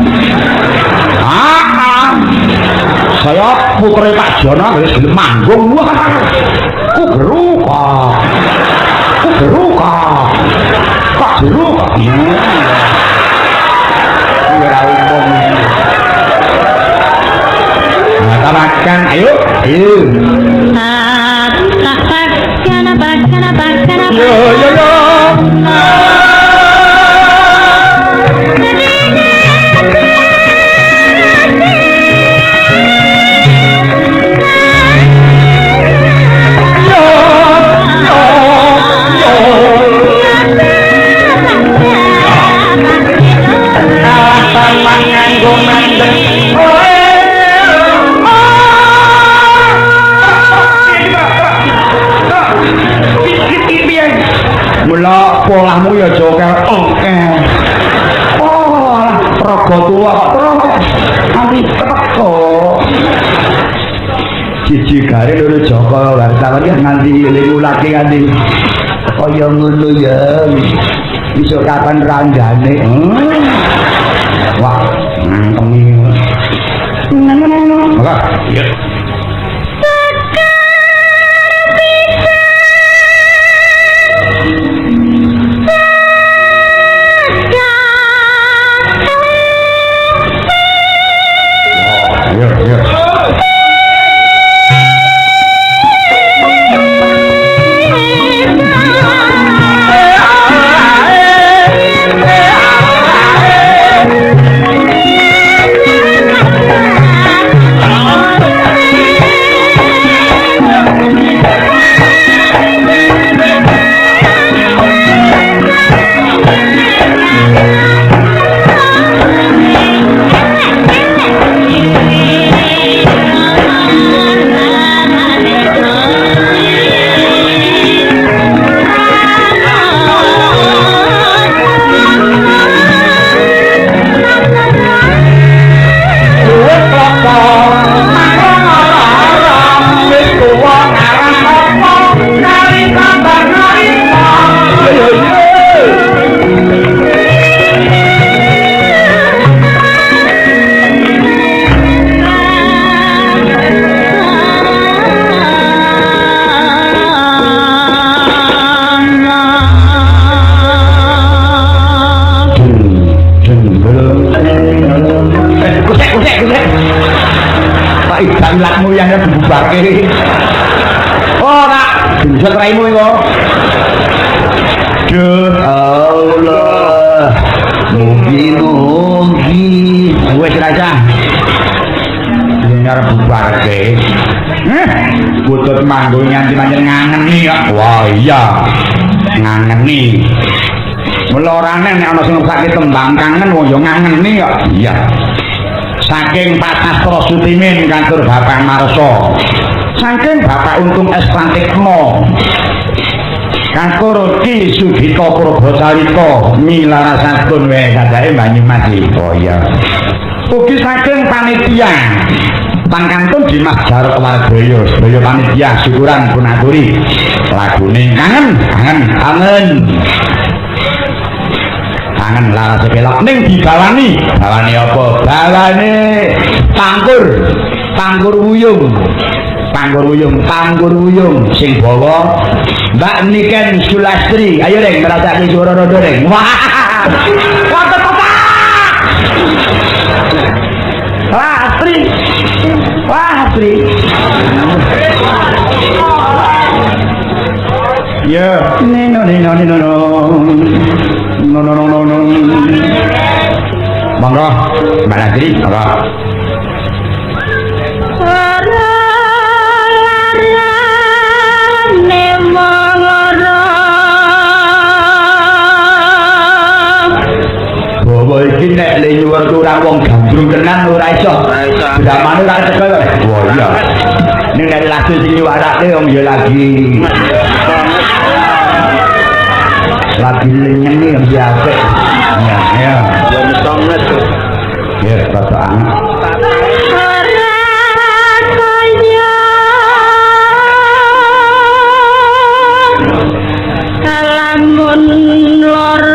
saya putere Pak Jono wis gelem manggung wah kugeruka Pak Jeruka ora umum tabakan ayo tabakan yo mula polahmu ya joker oke raga tua kok terus nanti teko cici gare lho Joko wartawan ya nganti lingu lagi nganti kaya ngono ya iso kapan ranggane wah nangkemi maka ya ilatmu yang dibubarke. Oh, nak, genjot raimu iku. Duh, Allah. Mugi-mugi. Wis raja. Dengar bubarke. Butut manggung nganti pancen ngangeni kok. Wah, iya. Ngangeni. Mula ora nek ana sing sakit tembang kangen wong yo ngangeni kok. Iya. Saking Pak Sastro Sutimin kantor Bapak Marso, saking Bapak Untung Espantikno, kantor Ki Sugito Purbosalito, Milarasatun Wekadai Banyumas. Oh iya. Ugi saking panitia Pangkantun Dimas Jarot Wardoyo, sedaya panitia syukuran punaturi lagune kangen. Kangen lara sepelok ning dibawani. Bawani apa? Bawani Pangkur wuyung sing bawa Mbak Niken Sulastri. Ayo Reng ngrasake swara rada Reng. Wah. Wonten apa? Wah, Astri. Ya, no. Monggo, Mbak Astri, monggo. Bawa iki nek le nyuwun kurang wong gandrung tenan ora iso. Dramane ora cekel. Oh iya. Ning nek lagu sing nyuwarake wong ya lagi. Lagi nyanyi yang biasa. Ya. Ya mesonget. Ya, perasaan. Kalamun lor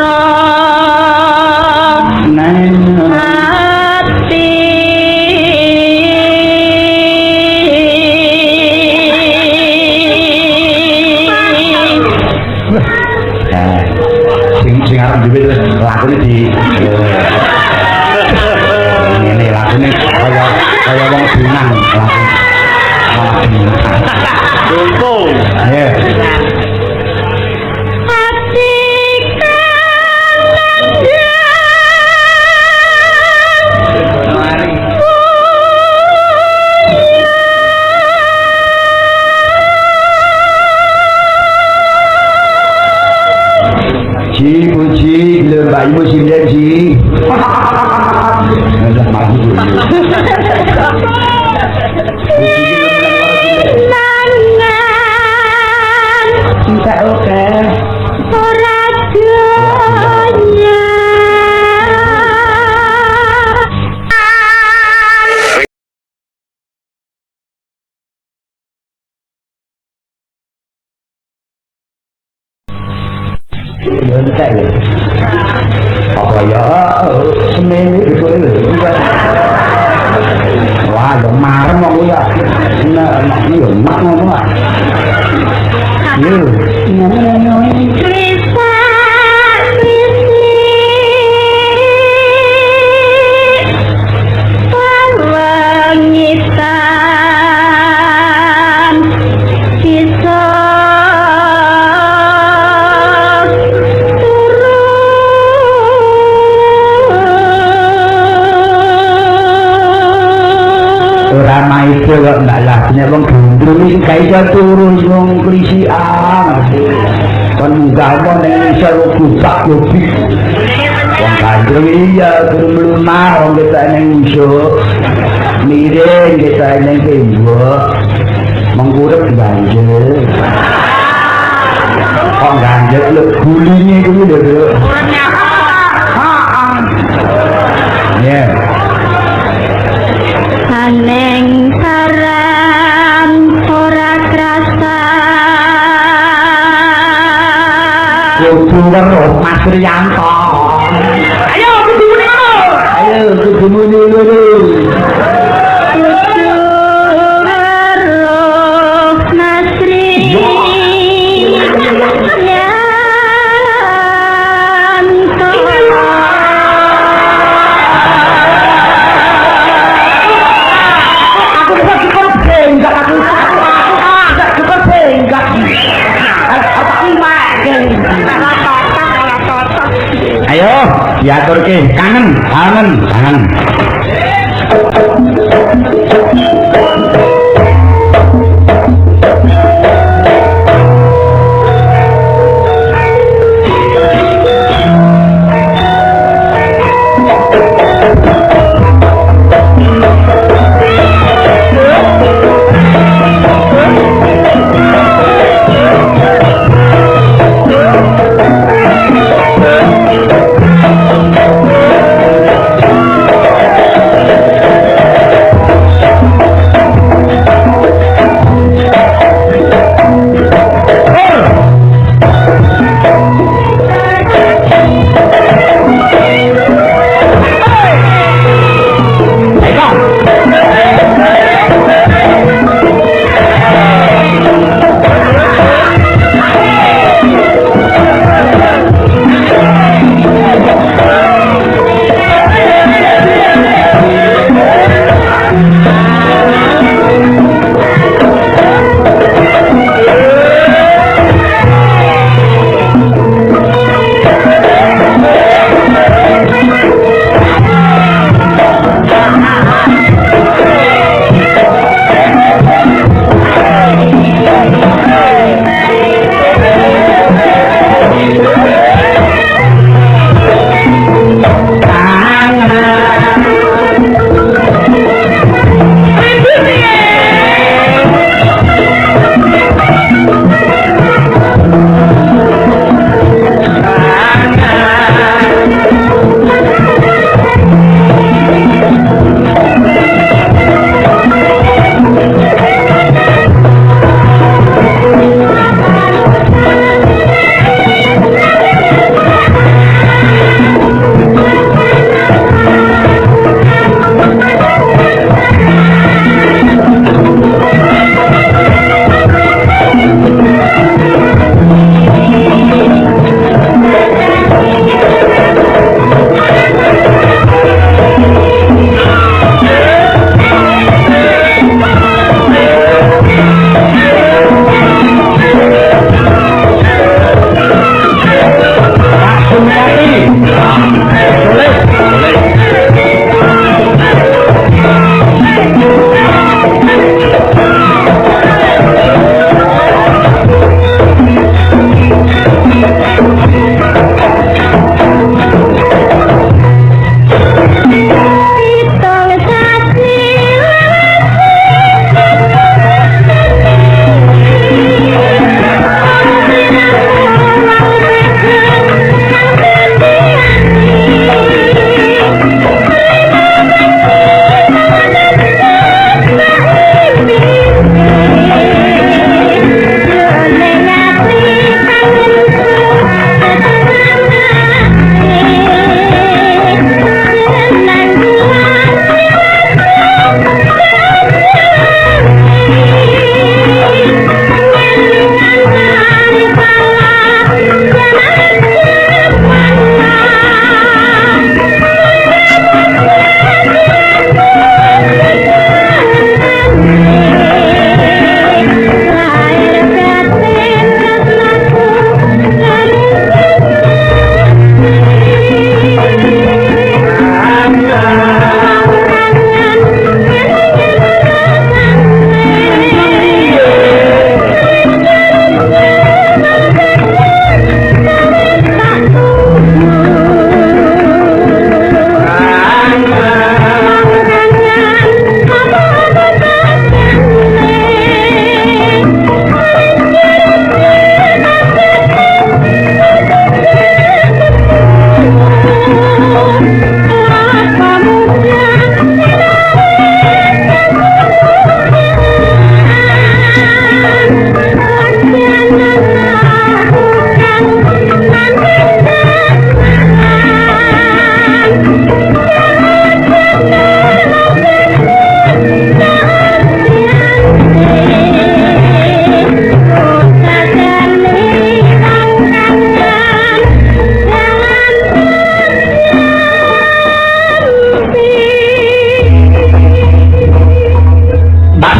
kaya wong binang Tumpul. ya puji mbak ibu sinden ji malah malah cinta oke ora donya entek lho apa ya semene itu lho wah yo marem kok ya nek yo mak ngono ah lho ngono Krisa Wangitan bisa ramai itu kok enggak lah punya wong gendrung iki gak iso turu wong klisian kon munggah apa ning iso gupak gobi wong gendrung iya durung lunah wong kita ning iso miring kita ning tembok mengkurep ganjel kok ganjel lho gulinge kuwi lho ya Aneng saran ora krasa kudu weruh Mas Riyanto ayo kudu muni ngono kudu weruh Nasri ayo diaturke kangen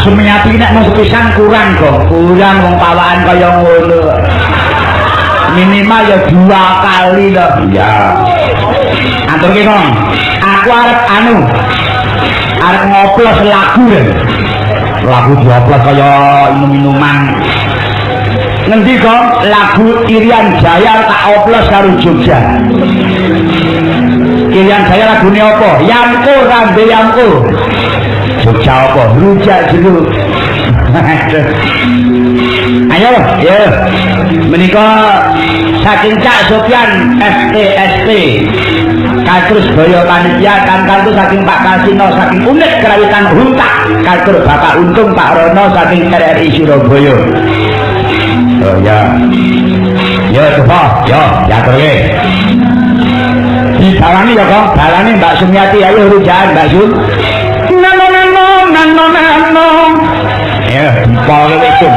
Sumiati nek mung sepisan kurang kok. Kurang wong pawaan kaya ngono. Minimal ya 2 kali lho. Iya. Aturke Kong. Aku arep arep ngoplos lagu lho. Lagu dioplos kaya minum-minuman. Ngendi Kong? Lagu Irian Jaya tak oplos karo Jogja. Irian Jaya lagune apa? Yangkur rambe yangkur. Jogja apa? Rujak jeruk. Ayo, ya. Menika saking Cak Sofyan STST. Kados Boyo panitia kantor saking Pak Kasino saking Unit Kerawitan Huntak. Kados Bapak Untung Pak Rono saking RRI Surabaya. Oh ya. Ya coba, ya terus. Di balani ya kok, balani Mbak Sumiati ayo rujakan Mbak Sum. Nano. Ya, dipol itu.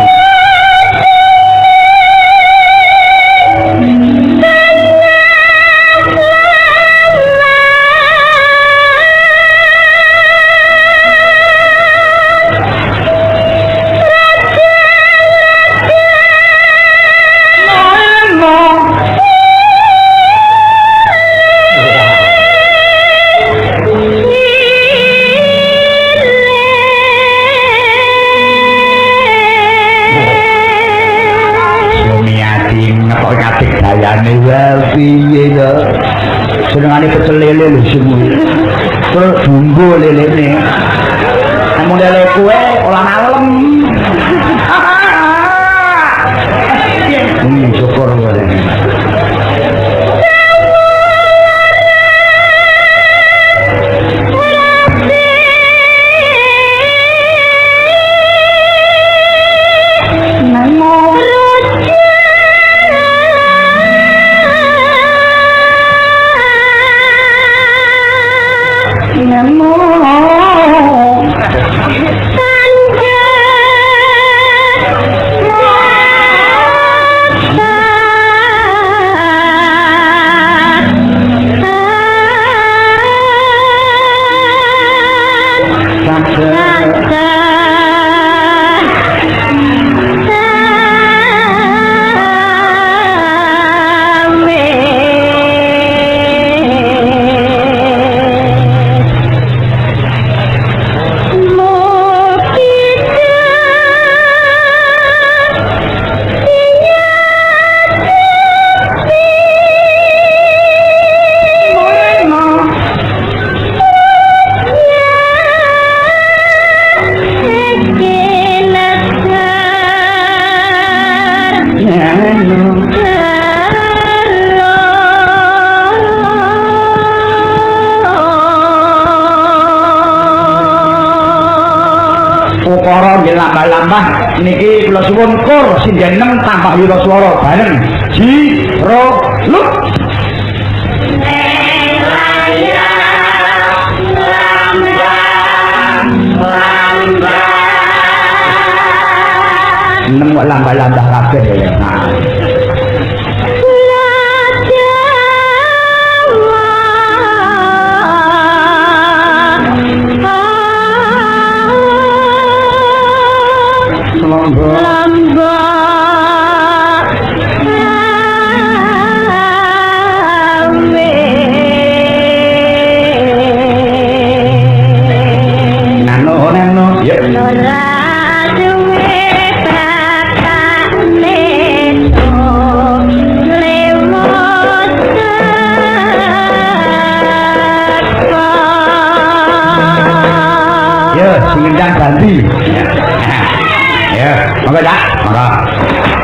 Senengane pecel lele lho semua. Terus bumbu lelene. Namun lele kue olah malam. Syukur boleh. Niki kula suwun kur sindhen 6 tambah wiraswara bareng jiro luk nemu lambah-lambah kabeh ya.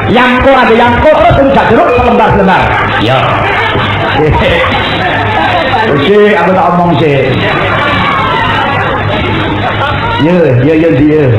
Yangko ada yangko terus enggak jeruk selembar-selembar. Ya. Oke, aku tak omong sih. Ya dia.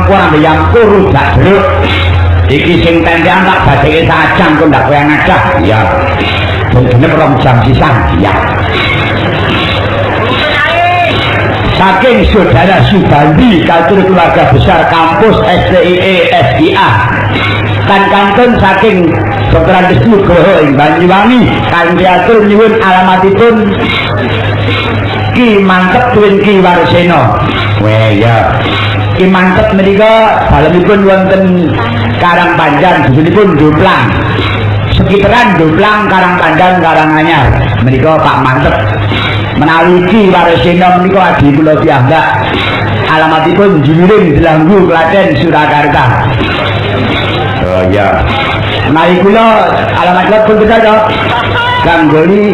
ampun ambyang kuru dak jeruk. Iki sing tentean tak badheke sajam kok ndak kowe ngajak. Iya. Mungkin rong jam sisan. Iya. Saking saudara Subandi Kultur Keluarga Besar Kampus STIE SIA kan kantun saking Dr. Andes Nugroho ing Banyuwangi kanthi atur nyuwun alamatipun Ki Mantep Tuwin Ki Warsena. Weh ya. Ki Mantep menika dalemipun wonten Karangpanjang dusunipun Doplang. Sekitaran Doplang Karangpanjang Karanganyar. Menika Pak Mantep. Menawi Ki Warsena menika adi kula piyambak. Alamatipun Jumiring Delanggu Klaten Surakarta. Oh ya. Menawi kula alamat kula pun kita Ganggoli.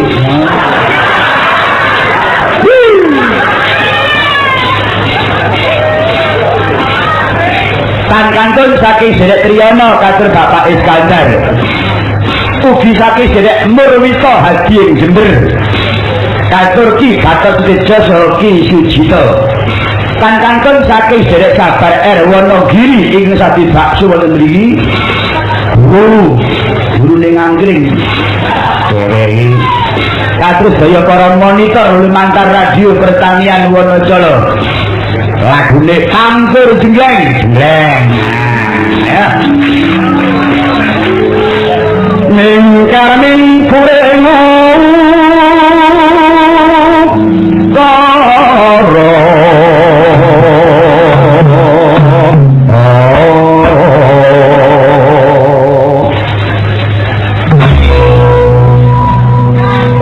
Tan kantun saking Sedek Triyono katur Bapak Iskandar. Ugi saking Sedek Murwito Hadi ing Jember. Katur Ki Gatot Tejo Ki Sujito. Tan kantun saking Sedek Sabar Wonogiri ing Sadi Bakso wonten mriki. Guru ning Angkring. Dewe katur daya para monitor lumantar radio pertanian Wonocolo. Lagune Campur Jengleng. Ya. Ning karming kuremu karo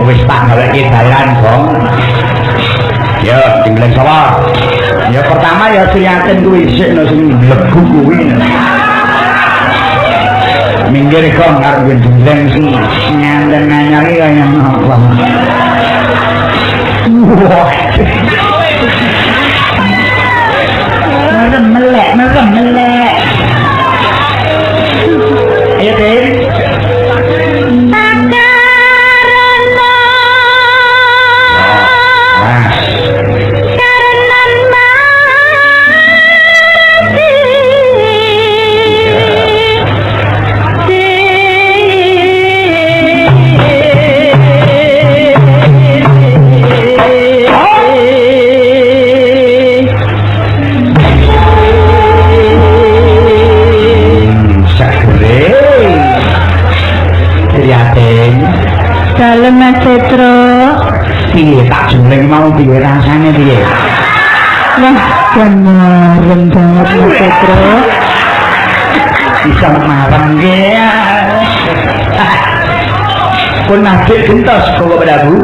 wis tak galeki dalan, Bong. Ya, Jengleng sawah. Ya pertama ya sriaten kuwi sik no sing mlebu kuwi. Minggir kok karo Jengleng sing nganten nyari kaya apa. Wah. Melek. Ayo, Tin. Dalem Mas Petro. Piye tak jeneng mau piye rasane piye? Wah, kemarin banget Mas Petro. Bisa marang ge. Pun adik buntos kok padaku.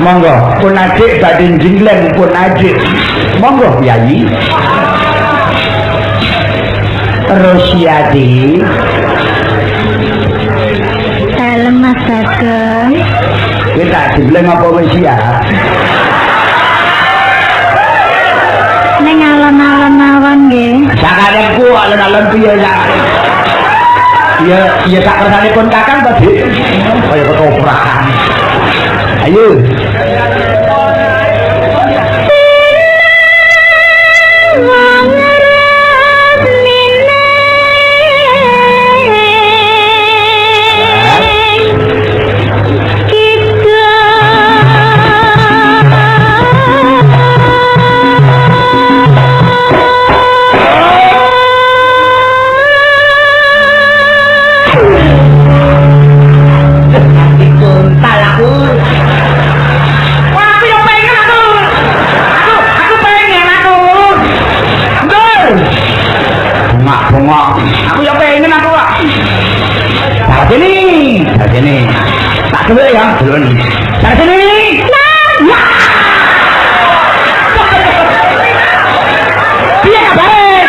Monggo, pun adik badhe Jengleng pun adik. Monggo Yayi. Rosiadi. Mas Ageng. Kita Jengleng apa wis ya? Ning alon-alon mawon nggih. Sakarepku alon-alon piye ya? Ya sak kersanipun Kakang to, Dik. Kaya ketoprak. Ayo. Aku ya pengen aku kok. Sini. Tak dulu ya, dulu. Sini. Nah. Piye kabare?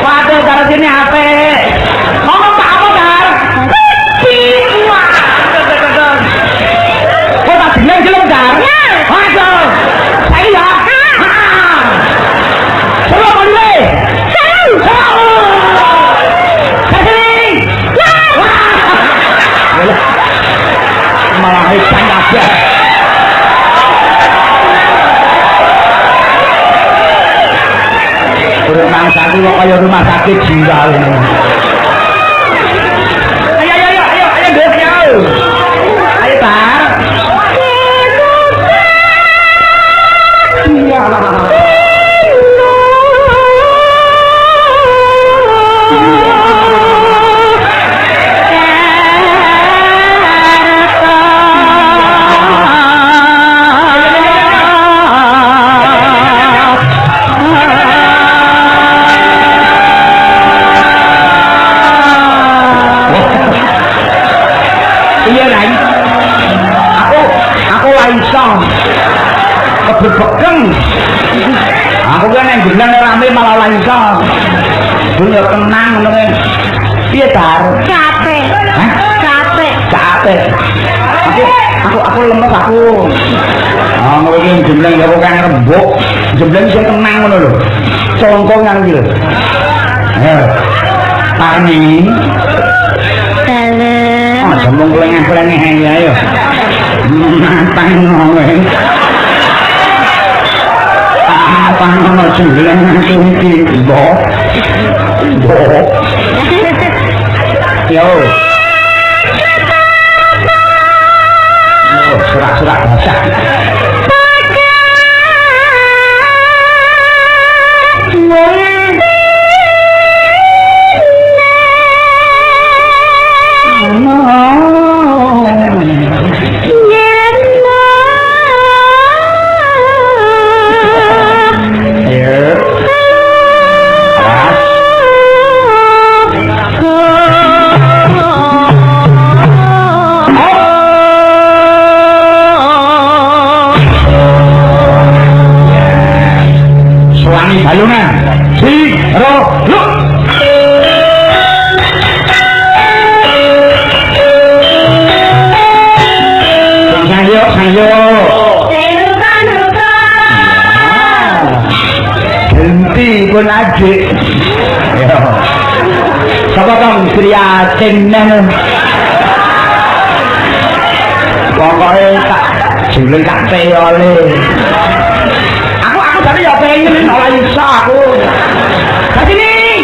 Waduh, karo sini HP. Ngomong Pak apa, Dar? Wah. Kok tak jeleng-jeleng, Dar? Waduh. Saya ya. Seru apa dulu? Seru. kaya rumah sakit jiwa ini. Ayo deh, ayo. Ayo tar. Iyalah. Kebebeken aku kan yang bilang rame malah lancar dunia tenang menurut iya tar capek aku lemes aku ngomongin jembleng ya bukan rembuk jembleng saya tenang menurut congkong yang gitu Parni dalam jembung kelengah-kelengah ya ayo matang ngomongin pangono jembleng iki mbok yo serak-serak basah balungan si ro lu sayo ganti pun adik ya sapa kang kriyatin pokoke tak jembleng tak teole tapi ya pengen malah bisa aku kasih nih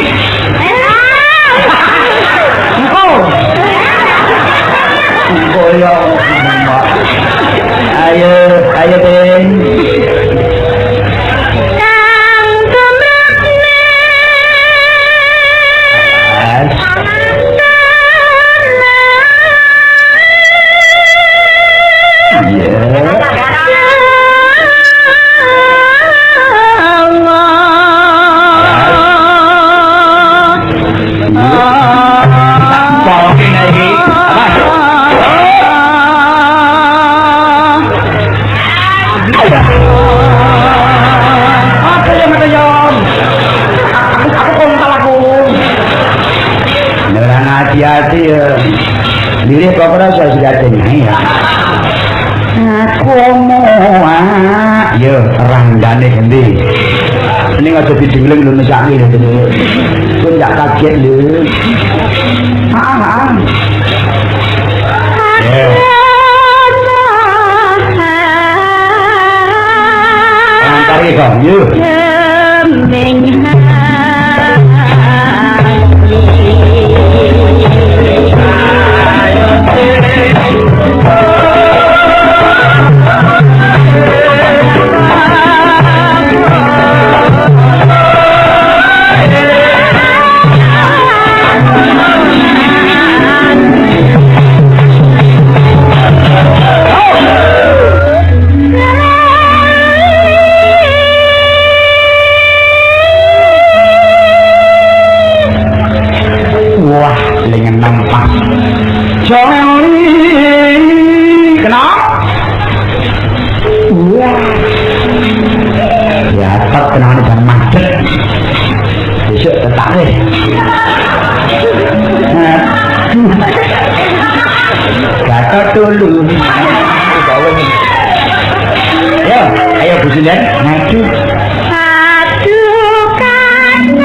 engkau ya ayo Ben hati-hati ya diri kok rasa sudah tenang ya aku mau ya ranggane gendi ini nggak jadi dibilang lu nesaki lho aku nggak kaget lho Antari kok yuk kenapa? Wah, ya tak kenal dan macet. Besok tetap deh. Gatot dulu. Yo, ayo Bu Sindan, maju. Aduh, kangen.